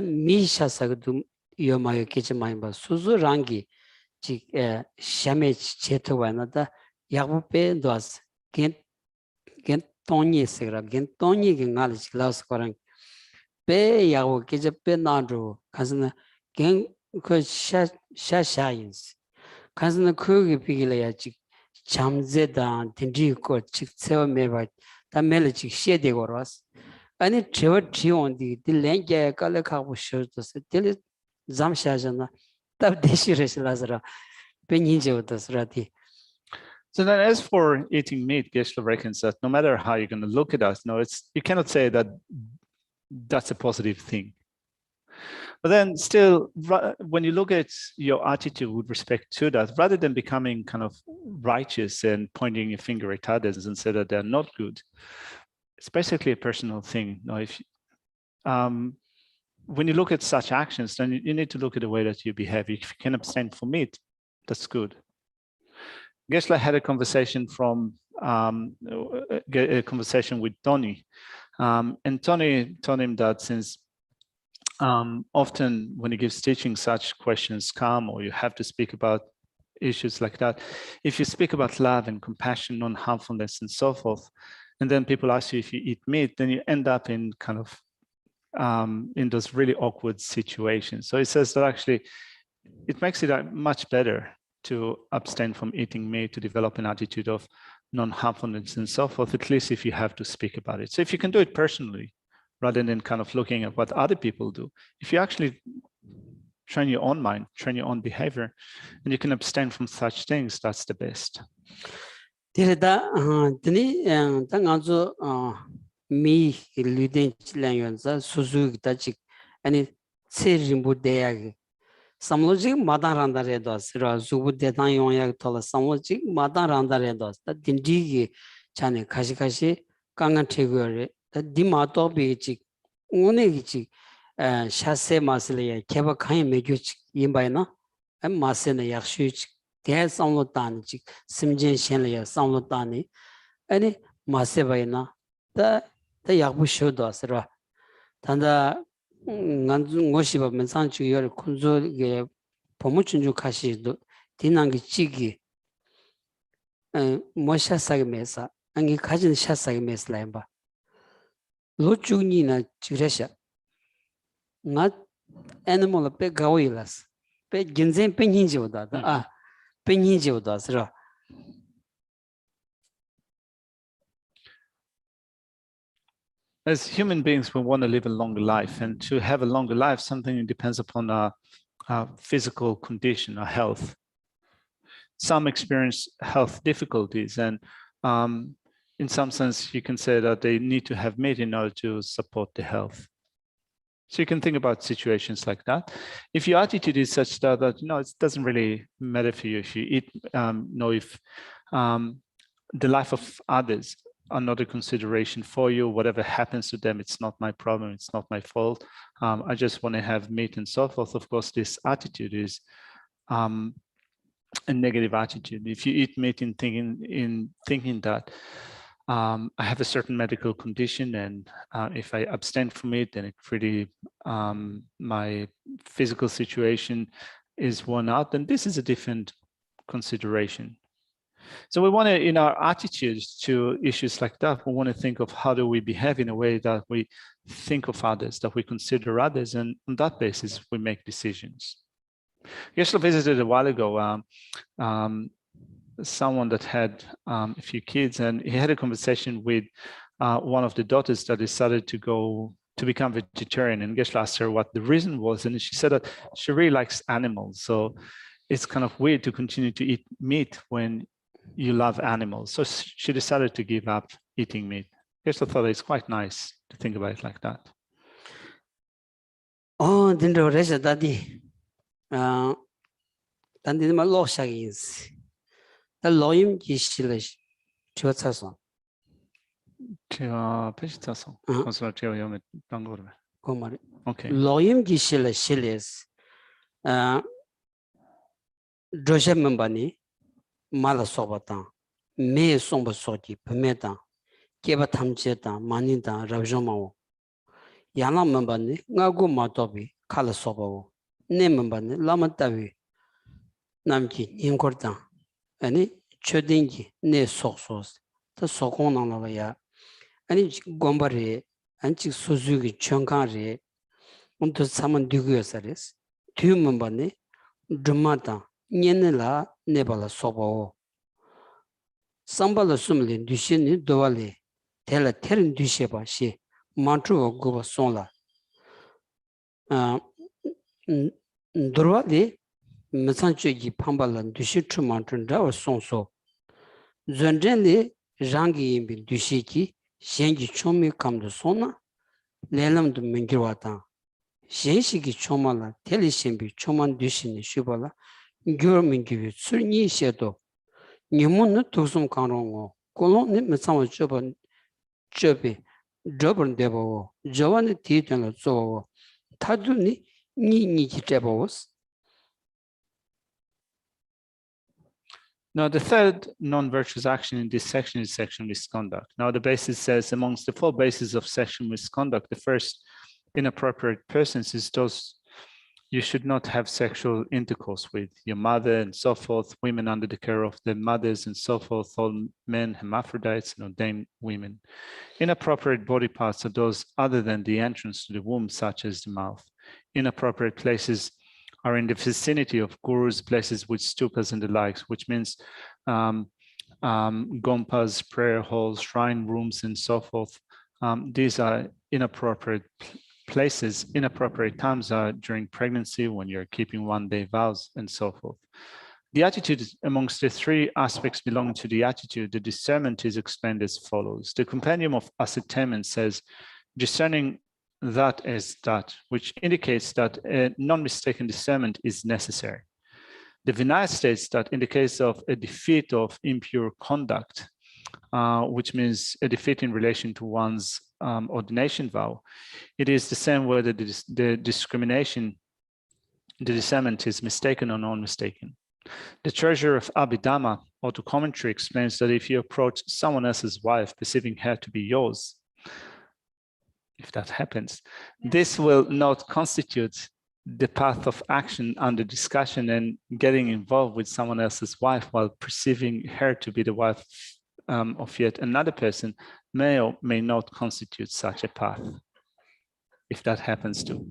Misha Sagdum Yomayo Kichimamba Suzu Rangi Chik Shamich Chetuana, the Yabupe does Gent Tony Segra, Gent Tony Gingalich Klaus Korang Pe Yabu Kijape Nandru, Kazana Gen Shashines, Kazana Kugi Pigilachik, Chamzeda, Tindri Court, Chik Seven Meva, the Melachik Shede was. Ani Trevor Trion the Lenga Kalakabu shows the Tilly Zamshajana, Tab Deshiresh Lazara, Peninja was Rati. So then as for eating meat, Geshe reckons that no matter how you're going to look at us, you cannot say that that's a positive thing. But then still, when you look at your attitude with respect to that, rather than becoming kind of righteous and pointing your finger at others and say that they're not good, it's basically a personal thing. If when you look at such actions, then you need to look at the way that you behave. If you can abstain from meat, that's good. Geshe had a conversation with Tony, and Tony told him that since often when he gives teaching, such questions come, or you have to speak about issues like that. If you speak about love and compassion, non-harmfulness, and so forth, and then people ask you if you eat meat, then you end up in kind of in those really awkward situations. So he says that actually it makes it much better to abstain from eating meat, to develop an attitude of non-harmfulness and so forth, at least if you have to speak about it. So if you can do it personally, rather than kind of looking at what other people do, if you actually train your own mind, train your own behavior, and you can abstain from such things, that's the best. Mi Luden Languanza, Suzuki Tachik, and it Sirimbu Deag. Some logic, Madaranda Redos, Zubu Detan told us some logic, Madaranda Redos, that Dindigi Chane Kashikashi, Kangan Tiguri, the Dimato Bichik, Unigichi, Shase Maslia, Keva Kain Meguch, Yimbaina, and Masena Yakshuch, Gas on Lotanic, Simjin Shenlia, Samlotani, and Masevaina, the Yabu showed us, Tanda Ngoshiba Mensanchu, your Kunzo, Pomuchunju Kashi, Dinangi Chigi, Mosha Sagamesa, and you Kajin Shasagames Lamba. Luchunina Chiresha, not animal pe gawilas, pe Ginzen Peninjo that. 빙인지보다 서로 As human beings, we want to live a longer life, and to have a longer life, something depends upon our physical condition, our health. Some experience health difficulties, and in some sense, you can say that they need to have meat in order to support the health. So you can think about situations like that. If your attitude is such that it doesn't really matter for you if you eat, if the life of others are not a consideration for you, whatever happens to them, it's not my problem, it's not my fault. I just want to have meat and so forth. Of course, this attitude is a negative attitude. If you eat meat in thinking that I have a certain medical condition, and if I abstain from it, then it really my physical situation is worn out, then this is a different consideration. So we want to, in our attitudes to issues like that, we want to think of how do we behave in a way that we think of others, that we consider others, and on that basis we make decisions. Geshe visited a while ago someone that had a few kids, and he had a conversation with one of the daughters that decided to become vegetarian, and Geshe asked her what the reason was, and she said that she really likes animals, so it's kind of weird to continue to eat meat when you love animals. So she decided to give up eating meat. Geshe thought it's quite nice to think about it like that. Oh, didn't realize that 단디는 말 로샤기스. 다 로임 기실레 추어차서. 제가 페시타서. 그래서 제가 여기 딴 거를. 그 말이. 오케이. 로임 기실레 실레스. 조셰 멤버니 말아 소바타. 매 송바 소티 범에다. 개바 탐지다 만이다 라브조마오. 야나 멤버니 나고 마토비 칼 소바오. 네 멤버니 라마타비. 남기 인거다. 아니 초딩기 내 속소스. 더 속공나라야. 아니 곰바리 안치 소주기 청강리 온도 사만 디고여서레스. 뒤면반에 드마다 년내라 네발라 소보. 삼발로 숨린 뒤신이 도발리 텔라 테른 뒤셰바시 만트고 고바 손라. 드로디 메산치기 판발란 뒤시트 만트다 손소. 전전리 장기 임비 뒤시기 현지 총미 감도 손나 내람도 민기와다. 현시기 총말라 텔리신비 총만 뒤신이 슈발라 겨민기비 술니셔도 니문은 독숨 강롱고 콜론네 메상을 접은 접이 접은 데보 저완의 뒤전을 쏘고 타두니 니니지 잡아오스. Now, the third non-virtuous action in this section is sexual misconduct. Now, the basis says amongst the 4 bases of sexual misconduct, the first inappropriate persons is those you should not have sexual intercourse with, your mother and so forth, women under the care of their mothers and so forth, all men, hermaphrodites, and ordained women. Inappropriate body parts are those other than the entrance to the womb, such as the mouth. Inappropriate places are in the vicinity of gurus, places with stupas and the likes, which means gompas, prayer halls, shrine rooms, and so forth. These are inappropriate places. Inappropriate times are during pregnancy, when you're keeping one-day vows, and so forth. The attitude amongst the 3 aspects belonging to the attitude, the discernment is explained as follows. The Compendium of Ascertainment says, discerning that as that, which indicates that a non-mistaken discernment is necessary. The Vinaya states that in the case of a defeat of impure conduct, which means a defeat in relation to one's ordination vow, it is the same whether the discrimination, the discernment is mistaken or non-mistaken. The treasurer of Abhidhamma, auto commentary, explains that if you approach someone else's wife, perceiving her to be yours, if that happens, this will not constitute the path of action under discussion, and getting involved with someone else's wife while perceiving her to be the wife of yet another person may or may not constitute such a path, if that happens too.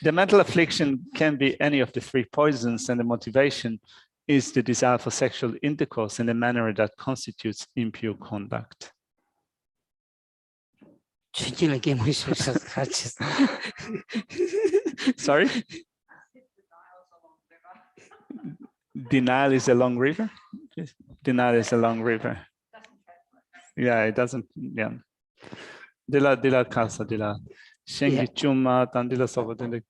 The mental affliction can be any of the 3 poisons, and the motivation is the desire for sexual intercourse in a manner that constitutes impure conduct. Sorry? Denial is a long river? Denial is a long river. Yeah, it doesn't, yeah. De la casa, de la Shengi Chuma, Tandila Sovatende.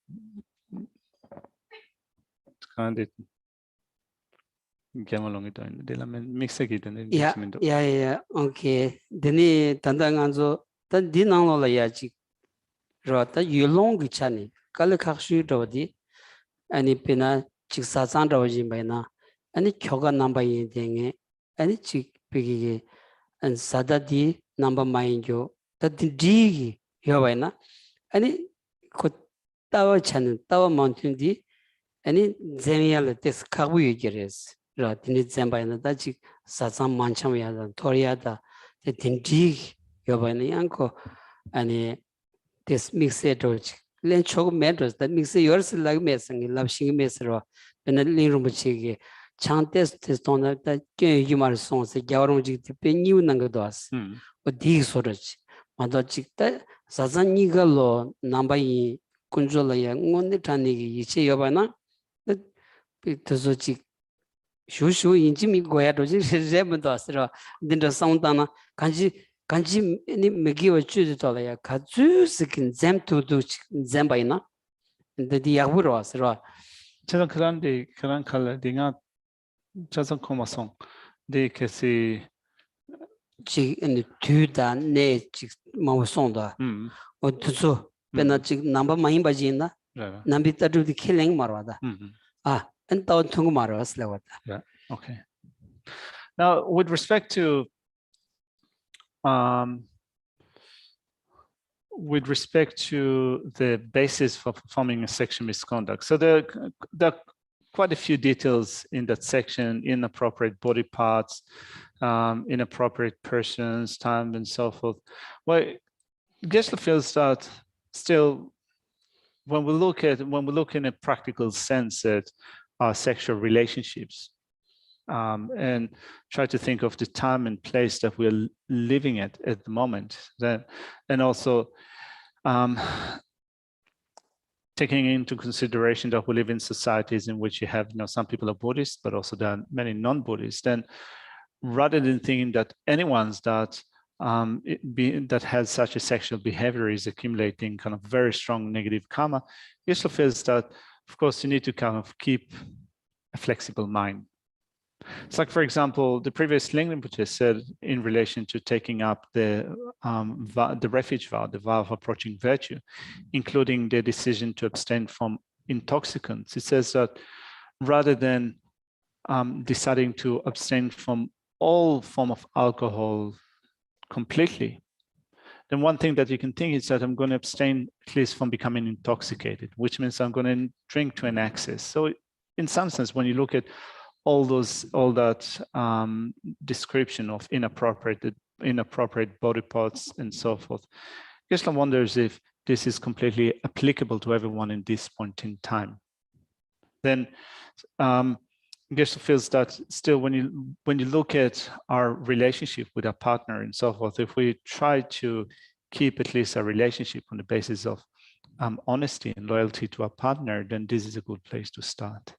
Yeah. Okay. Then Tandanganzo, then Dinanola Yaji Rota, you long chani, Kalakashi Rodi, and Pina Chiksazan Rojimbana, and the Choga number in Denge, and the Chik Piggy, and Sadadi number mind you, that the Digi, Yovana, and it could Tower Channel, Tower Mountain D, and it Zemial, this Kawi Geres. Ratini Zambana Daji Sazam Manchamia, Toriada, the Tindig, Yovani Uncle, and this mixed doge. Len chok matters that mix yours like messing, love shing mesro, and a little muchigi. Chant test on that you are songs, the Yaronji, the Penu Nangados, or these sorts. Madojicta, Sazaniga law, Nambai, Kunjola, one the Tanigi, Yichi Yovana, the Pitozochi. Shushu injimi goya doji rebe dosro dinda soundana kanji ni megi ochu de tola ya kazu skin zem to do zemba ina de diaburo asro 저는 그런 칼라 딩아 저선 코마송 데 케시 chi in tuda ne chi mo sonda o tuso pena chi namba mai bajina nambi tadu di killing marwada and don't tung maros lewata. Yeah. Okay. Now, with respect to the basis for performing a sexual misconduct, so there are quite a few details in that section: inappropriate body parts, inappropriate persons, time, and so forth. Well, Geshe feels that still, when we look in a practical sense at our sexual relationships, and try to think of the time and place that we're living at the moment, and also taking into consideration that we live in societies in which you have, some people are Buddhists, but also there are many non-Buddhists. Then, rather than thinking that anyone's that has such a sexual behavior is accumulating kind of very strong negative karma, Geshe feels that, of course, you need to kind of keep a flexible mind. It's like, for example, the previous Lamrim Dedication said in relation to taking up the refuge vow, the vow of approaching virtue, including the decision to abstain from intoxicants. It says that rather than deciding to abstain from all form of alcohol completely, then one thing that you can think is that I'm going to abstain at least from becoming intoxicated, which means I'm going to drink to an excess. So in some sense, when you look at all that description of inappropriate body parts and so forth, Geshe wonders if this is completely applicable to everyone in this point in time. Then Geshe feels that still, when you look at our relationship with our partner and so forth, if we try to keep at least our relationship on the basis of honesty and loyalty to our partner, then this is a good place to start.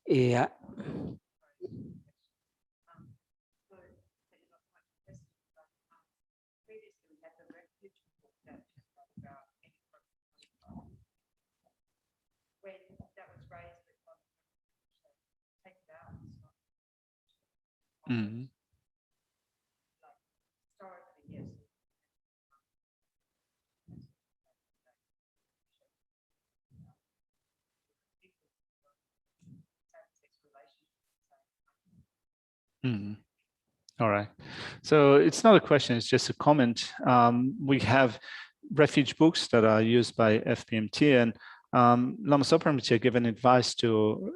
Yeah. All right. So it's not a question, it's just a comment. We have refuge books that are used by FPMT, and Lama Soparamiti given advice to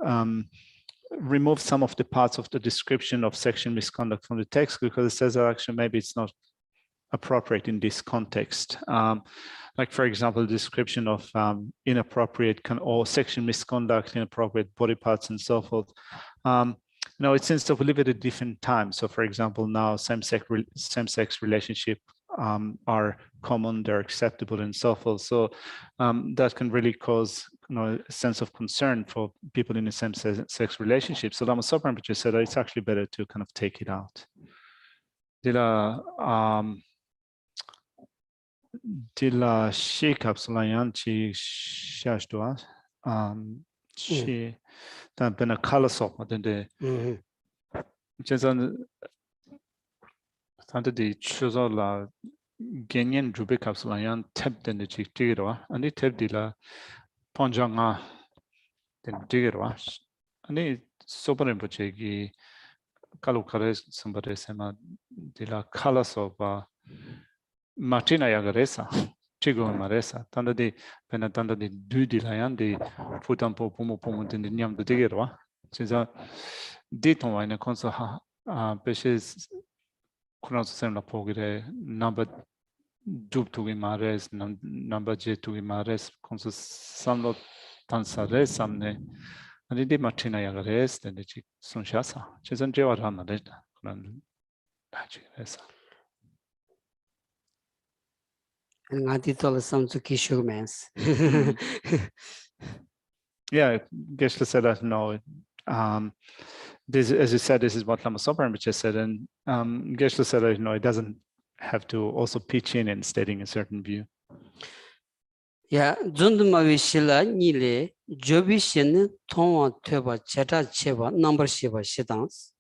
remove some of the parts of the description of sexual misconduct from the text, because it says that actually maybe it's not appropriate in this context. Like, for example, the description of inappropriate or sexual misconduct, inappropriate body parts, and so forth. It seems that we live at a different time. So, for example, now same-sex relationship are common, they're acceptable, and so forth. So that can really cause a sense of concern for people in a same-sex relationship. So Lama Sopran just said it's actually better to kind of take it out. Dila she kapsulayan chi shashtua she dan bena kala sop the Jason the chozo la genyen jube kapsulayan tap den the chick tigro and it tap dila ponjanga den tigro and it super impochegi kalukares somebody sema dila kala sopa Martina Yagaresa, Chigo Maresa, Tanda di Penatanda di Dudi Layan, di Futampo Pumo Pumo in the Niam de Tigero, since a Diton in a consul Peshes Kunosem La Pogre, number Dub to Imares, number J to Imares, consul Samlo Tansare, Samne, and it did Martina Yagares, then the Chick Sunshasa, Chesan Jewarana, And Untitled some to Kishu mans. Yeah, Geshe said that no. This, as you said, this is what Lama Sopran just said, and Geshe said that no, it doesn't have to also pitch in stating a certain view. Yeah, Zunduma Shila Nile, Jobi Shin, Tonwa Tuba, Cheta Cheva, number Shiva Shitans,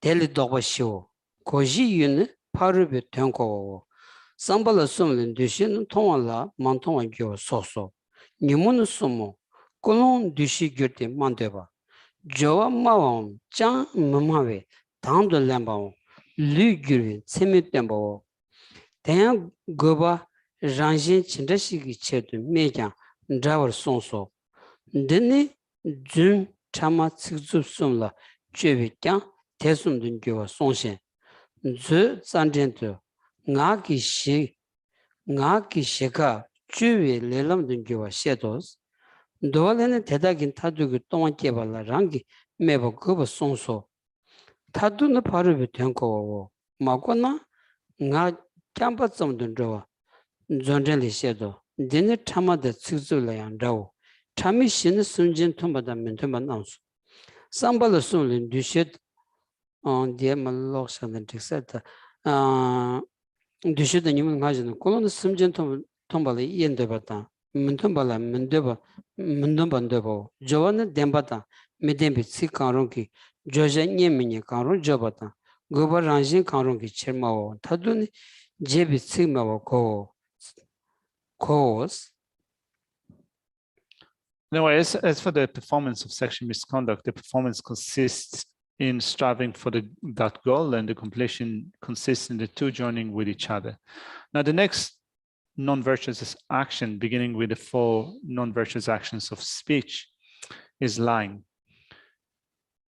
Deli Doba Show, Koji Yun, Parubi Tenko, Sambala Sumlin, Dushin, Tonwala, Mantonwa Gyo Soso, Nimun Sumo, Kolon Dushi Gurti Mandeva, Joa Mawam, Chan Mamawe, Tando Lambao, Lu Guri, Semit Lambo, Tang Goba. Ranjin Chindashiki Chetu Mejan Drawer Sonso. Deni Jun Chama Tsu Sumla Jevikan Tesum Dungiwa Sonshen. Zu Zandento Ngaki Sheka Juvi Lelam Dungiwa Shedos. Dolan Tedagin Tadugu Tonga Kebala Rangi Meba Goba Sonso. Taduna Parubi Tenko Magona Nga Kamba Zamdundrawa. Zonjali Shedo, Dinner Tama the Tsuzulayan Rao, Tami Shin Sunjin Tombada Mentoman Nons. Sambala Sulin Dushet on the Malok and Texeta. Dushet the Newman Hajan, Colon Sunjin Tombali Yendebata, Mentombala Mendeba, Mendobandebo, Joanna Dembata, Medembi Sikaronki, Georgia Yemini Karon Jobata, Goba Ranjin Karonki Chermao, Taduni, Jebi Sigma Ko. Cause. Anyway, as for the performance of sexual misconduct, the performance consists in striving for that goal, and the completion consists in the two joining with each other. Now, the next non-virtuous action, beginning with the 4 non-virtuous actions of speech, is lying.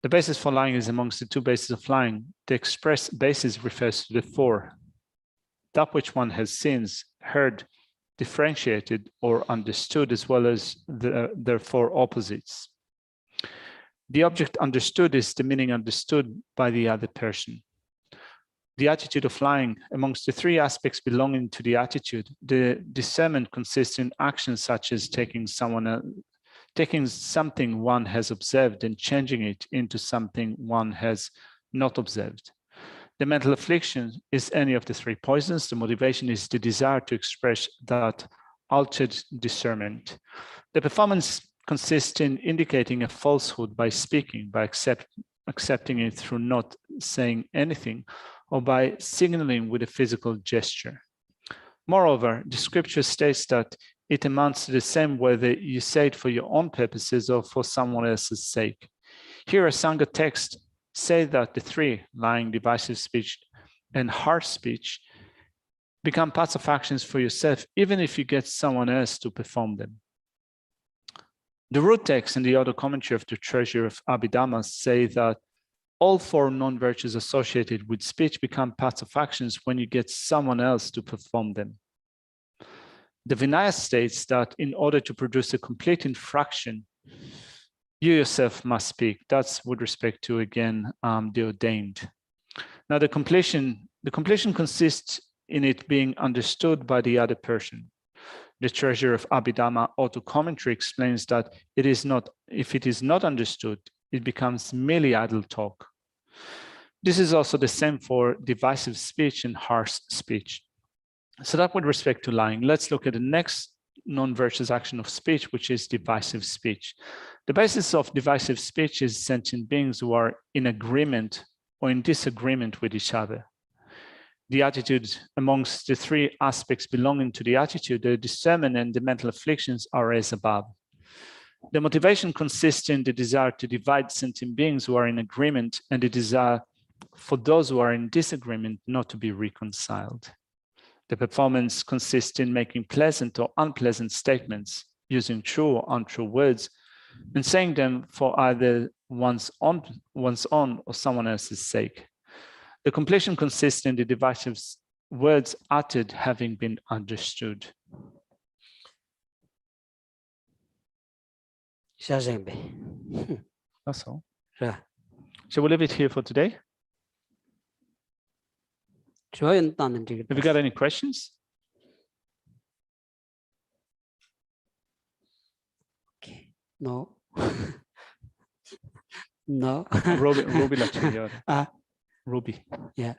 The basis for lying is amongst the 2 bases of lying. The express basis refers to the 4. That which one has seen, heard, differentiated or understood, as well as their 4 opposites. The object understood is the meaning understood by the other person. The attitude of lying, amongst the 3 aspects belonging to the attitude, the discernment consists in actions such as taking something one has observed and changing it into something one has not observed. The mental affliction is any of the 3 poisons. The motivation is the desire to express that altered discernment. The performance consists in indicating a falsehood by speaking, by accepting it through not saying anything, or by signaling with a physical gesture. Moreover, the scripture states that it amounts to the same whether you say it for your own purposes or for someone else's sake. Here, a Sangha text say that the 3, lying, divisive speech, and harsh speech, become parts of actions for yourself, even if you get someone else to perform them. The root text and the other commentary of the Treasure of Abhidhamma say that all four non-virtues associated with speech become parts of actions when you get someone else to perform them. The Vinaya states that in order to produce a complete infraction, you yourself must speak. That's with respect to, again, the ordained. Now, the completion consists in it being understood by the other person. The treasure of Abhidhamma auto commentary explains that if it is not understood, it becomes merely idle talk. This is also the same for divisive speech and harsh speech. So that with respect to lying, let's look at the next non-virtuous action of speech, which is divisive speech. The basis of divisive speech is sentient beings who are in agreement or in disagreement with each other. The attitude amongst the three aspects belonging to the attitude, the discernment and the mental afflictions are as above. The motivation consists in the desire to divide sentient beings who are in agreement and the desire for those who are in disagreement not to be reconciled. The performance consists in making pleasant or unpleasant statements, using true or untrue words, and saying them for either one's own or someone else's sake. The completion consists in the divisive words uttered having been understood. That's all. Yeah. Shall we leave it here for today? Have you got any questions? Okay. No. No. Ruby lecture. Ruby. Yeah.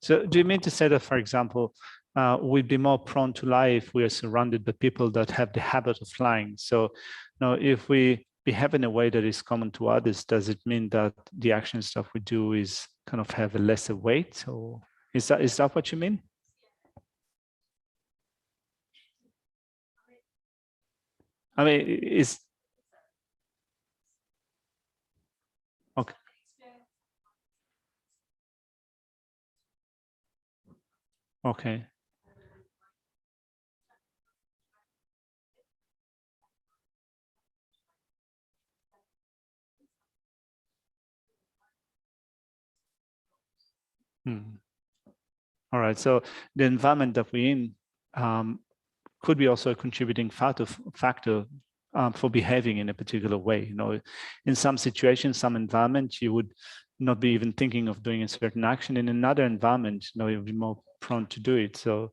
So do you mean to say that, for example, we'd be more prone to lie if we are surrounded by people that have the habit of lying? So now if we behave in a way that is common to others, does it mean that the action stuff we do is kind of have a lesser weight? Or is that what you mean? I mean, is okay. Okay. All right. So the environment that we're in could be also a contributing factor for behaving in a particular way. You know, in some situations, some environment, you would not be even thinking of doing a certain action. In another environment, you know, you'll be more prone to do it. So,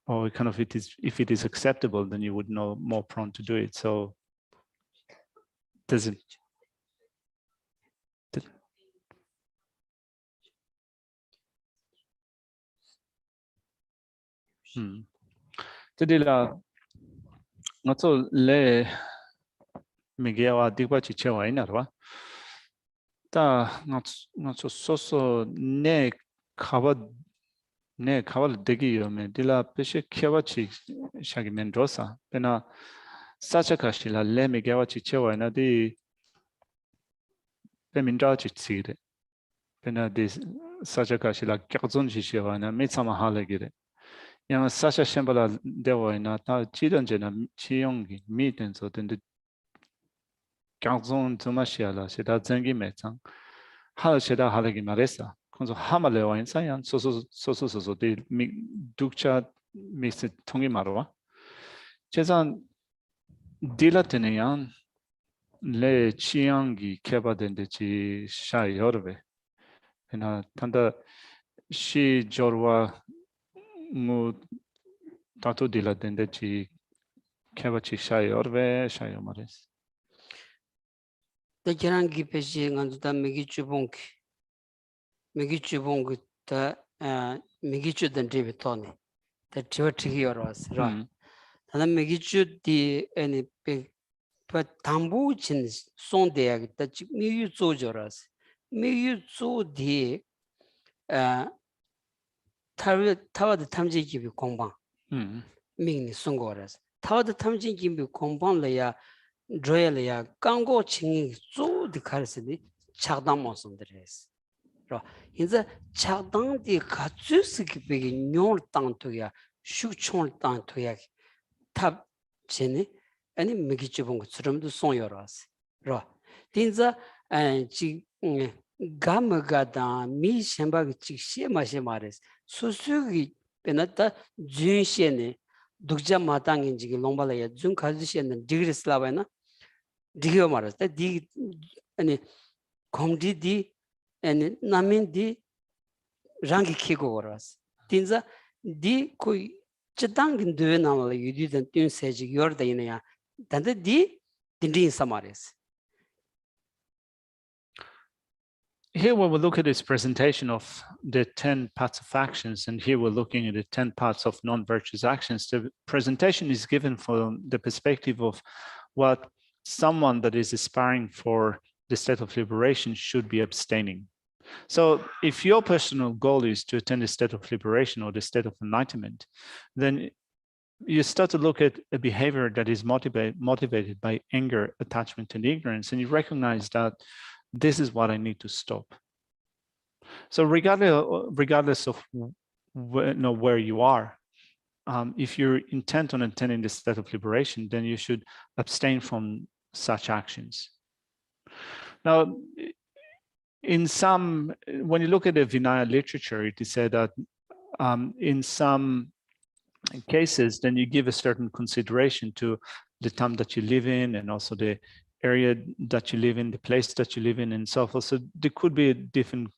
or kind of if it is acceptable, then you would know more prone to do it. So, does it? Tadila, not so le Miguel Digbachi Chewa inarwa. Ta not so ne kawal degi yome dila peshe kewachi shagi mendrosa pena sacha kashila le Miguel Chewa na di pemindrachi tsire pena di sacha kashila kyakzon chishiwa na mitsama halegire. Yang sacha shembala dewa na ta chidonjena chiyongi miten so den Gangzon Tumashiala, Shida Zengi Metang, Hal Shida Halagi Maresa, Konzo Hamaleo and Sayan, so the Dukcha makes it Tongi Marwa. Chezan Dilatenian Le Chiangi Keba Dendechi Shai Yorve. And Tanda Shi Jorwa mu tatu dila dende chi kebachi shayor ve shayo mares. The Jarangi Peshi and the Migichubunk the Migichu than David Tony, the Tiwatiki or us, right? And then Migichu the any big but Tambu chins son de that you sojoras. Me you so the Tower the Tamji give you comban. Ming Songoras. Tower the Tamji give you comban layer. Droya Gango Ching Zo the Karsidi Chagdamos on the race. In the Chagdang the Katsuki big Nyor Tang to ya, Shuchon Tang to ya, Tab Chini, and Migichibung Tsultrim to Son Yoras. Tinza and Gamagada, Mi Shembag Chixie Mashemares, Susugi Penata, Jun Shene, Dukja Matang in Jig Lombalaya, Jun Kazushi and Digri Slavana. Digio maras, that di and comdi di and namin di rangi kigoras. Tinza di kui chetang duenal you didn't tune sage your dina, than the di dindin samaris. Here when we look at this presentation of the 10 parts of actions, and here we're looking at the 10 parts of non-virtuous actions, the presentation is given from the perspective of what someone that is aspiring for the state of liberation should be abstaining. So if your personal goal is to attain the state of liberation or the state of enlightenment, then you start to look at a behavior that is motivated by anger, attachment, and ignorance, and you recognize that this is what I need to stop. So regardless of where you are, if you're intent on attaining the state of liberation, then you should abstain from such actions. Now, when you look at the Vinaya literature, it is said that in some cases, then you give a certain consideration to the town that you live in and also the area that you live in, the place that you live in, and so forth. So there could be a different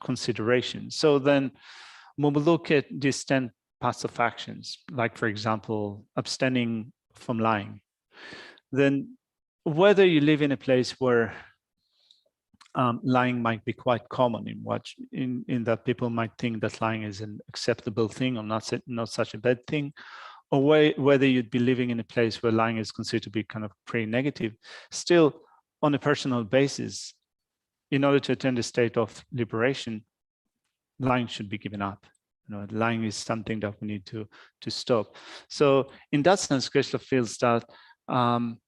consideration. So then when we look at these 10 parts of actions, like for example, abstaining from lying, then whether you live in a place where lying might be quite common in that people might think that lying is an acceptable thing or not such a bad thing, or whether you'd be living in a place where lying is considered to be kind of pretty negative, still on a personal basis, in order to attain the state of liberation, lying should be given up. Lying is something that we need to stop. So in that sense, Geshe feels that time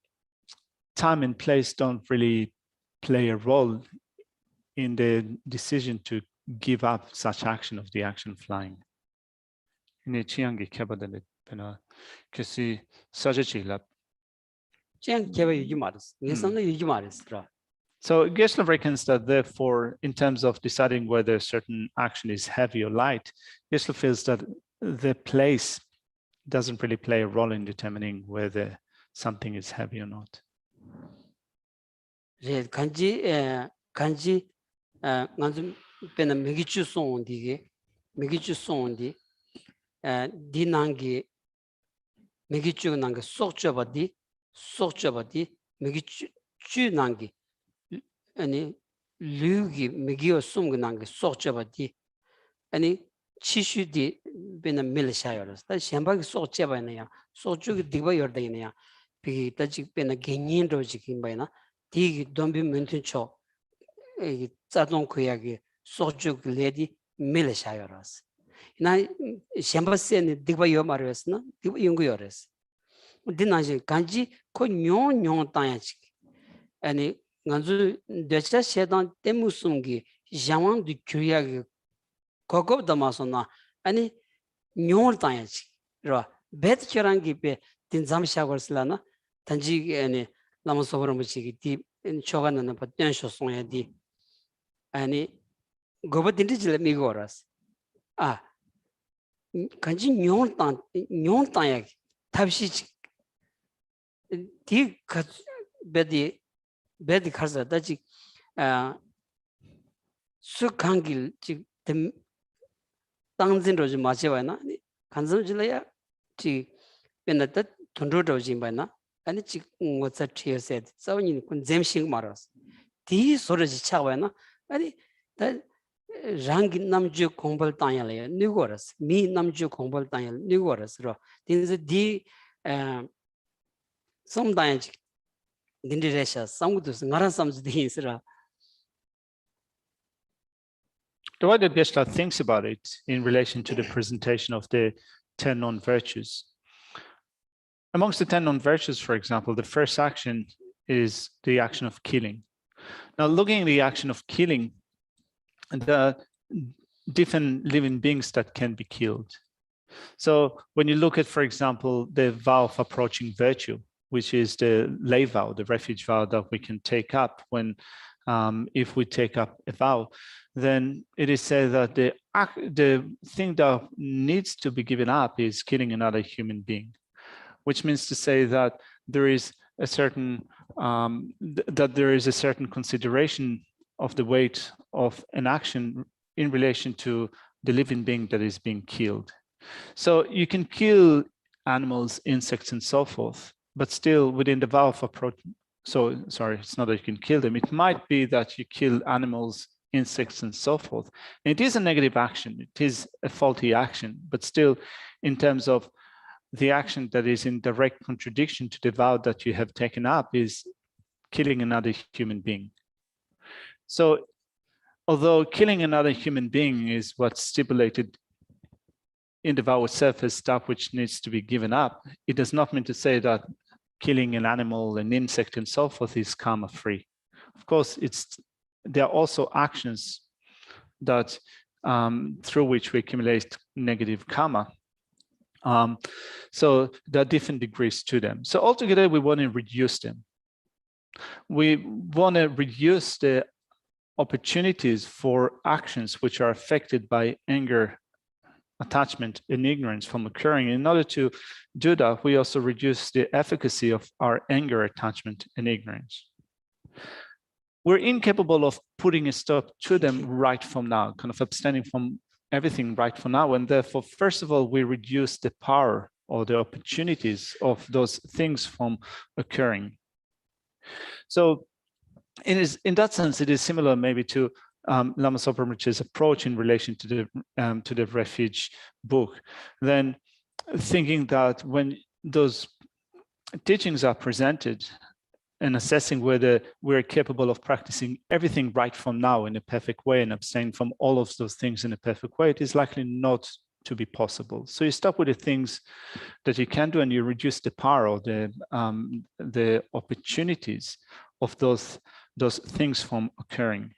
and place don't really play a role in the decision to give up such action of the action of lying. So Geshe reckons that therefore, in terms of deciding whether a certain action is heavy or light, Geshe feels that the place doesn't really play a role in determining whether something is heavy or not. Kanji pena megichu sondi di nangi megichu nanga sokchabadi megichu nangi ani lugi megio sumg nangi sokchabadi ani chishu di pena milishayoras ta shambagi sokchabana ya sokchugi digba yordayna ya pi tajik pena genyin roji kimbayna di dombi mentin cho 자동 구약이 소주 레디 밀샤요라스 나 샴바스에 디바 요 말했으나 디바 연구요레스 디나지 간지 코 뇽뇽 땅야지 아니 간주 대차 세단 때무숨기 자왕디 구약이 고급다 마서나 아니 뇽 땅야지 라 베트처랑기 베 딘잠샤거슬라나 단지 아니 라모소브르무치기 디 초가는 버텐쇼송야디 아니 고버딘디질 미고라스 간지 뇽땅야 탑시 디 베디 카르다지 수강길 지 땅진로지 마셔와나 간섬질이야 지 변했다 돈로도 진바나 아니 지 뭐자 티어세 싸우니 군 잼싱 말았어 디 소리지 차와나 아니 다 랑기 남주 공벌 땅야래 누구라스 미 남주 공벌 땅야 누구라스로 딘즈 디 sometimes 딘디레샤 상구도스 나란 삼즈디 있으라. The way that Geshe thinks about it in relation to the presentation of the 10 non-virtues. Amongst the 10 non-virtues, for example, the first action is the action of killing. Now, looking at the action of killing, the different living beings that can be killed. So when you look at, for example, the vow of approaching virtue, which is the lay vow, the refuge vow that we can take up when, if we take up a vow, then it is said that the thing that needs to be given up is killing another human being, which means to say that there is a certain consideration of the weight of an action in relation to the living being that is being killed. So you can kill animals, insects, and so forth, but still within the vow of approach. So sorry, it's not that you can kill them. It might be that you kill animals, insects, and so forth. And it is a negative action. It is a faulty action, but still in terms of the action that is in direct contradiction to the vow that you have taken up is killing another human being. So although killing another human being is what's stipulated in the vow itself as stuff which needs to be given up, it does not mean to say that killing an animal, an insect, and so forth is karma free. Of course, there are also actions that through which we accumulate negative karma. So there are different degrees to them. So altogether, we want to reduce them. We want to reduce the opportunities for actions which are affected by anger, attachment, and ignorance from occurring. In order to do that, we also reduce the efficacy of our anger, attachment, and ignorance. We're incapable of putting a stop to them right from now, kind of abstaining from everything right from now. And therefore, first of all, we reduce the power or the opportunities of those things from occurring. So in that sense, it is similar maybe to Lama Soparinpoche's approach in relation to the refuge book. Then thinking that when those teachings are presented and assessing whether we're capable of practicing everything right from now in a perfect way and abstain from all of those things in a perfect way, it is likely not to be possible. So you start with the things that you can do and you reduce the power or the opportunities of those things from occurring.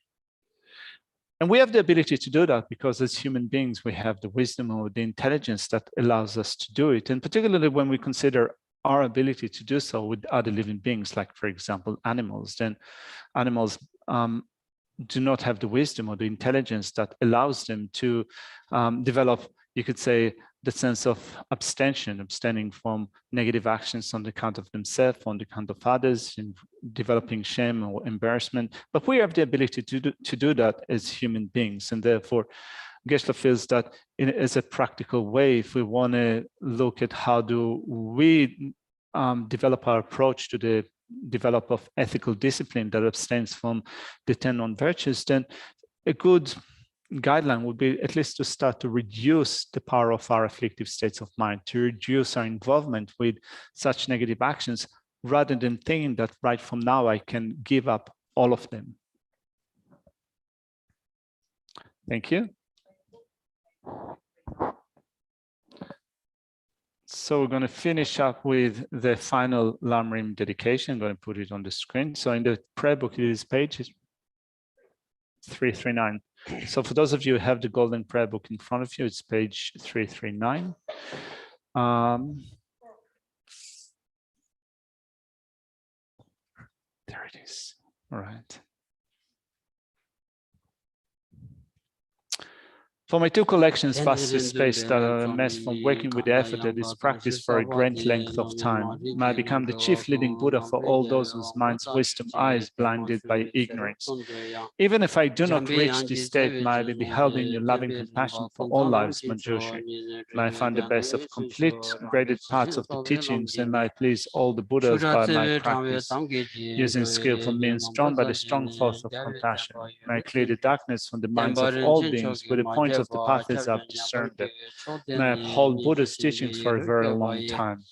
And we have the ability to do that because as human beings, we have the wisdom or the intelligence that allows us to do it. And particularly when we consider our ability to do so with other living beings, like, for example, animals, then animals do not have the wisdom or the intelligence that allows them to develop, you could say, the sense of abstaining from negative actions on the account of themselves, on the account of others, and developing shame or embarrassment. But we have the ability to do that as human beings. And therefore, Geshe feels that as a practical way, if we want to look at how do we develop our approach to the develop of ethical discipline that abstains from the 10 non-virtues, then a good guideline would be at least to start to reduce the power of our afflictive states of mind, to reduce our involvement with such negative actions, rather than thinking that right from now I can give up all of them. Thank you. So we're going to finish up with the final Lamrim dedication. I'm going to put it on the screen. So in the prayer book, it is page 339. So for those of you who have the golden prayer book in front of you, it's page 339. There it is. All right. For my two collections, vast space that are a mess from working with the effort that is practiced for a great length of time, may I become the chief leading Buddha for all those whose minds, wisdom, eyes blinded by ignorance. Even if I do not reach this state, may I be beheld in your loving compassion for all lives, Geshe. May I find the best of complete graded parts of the teachings, and may I please all the Buddhas by my practice, using skillful means drawn by the strong force of compassion. May I clear the darkness from the minds of all beings with the point of the path as I've discerned them. May I uphold Buddha's teachings for a very long time.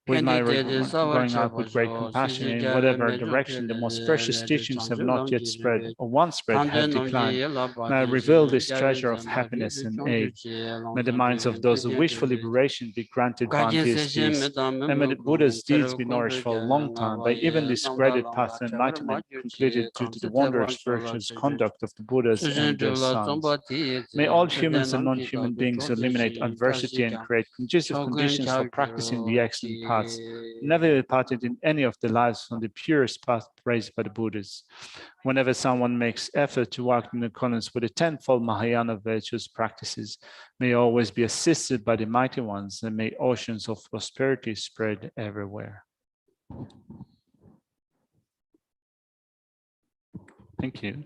With my going out with great compassion in whatever direction the most precious teachings have not yet spread, or once spread have declined. May I reveal this treasure of happiness and aid. May the minds of those who wish for liberation be granted bounteous peace. And may the Buddha's deeds be nourished for a long time by even this graded path of enlightenment completed due to the wondrous virtuous conduct of the Buddhas and their sons. May all humans and non-human beings eliminate adversity and create conducive conditions for practicing the excellent paths, never departed in any of the lives from the purest path praised by the Buddhas. Whenever someone makes effort to walk in accordance with the tenfold Mahayana virtuous practices, may always be assisted by the mighty ones, and may oceans of prosperity spread everywhere. Thank you.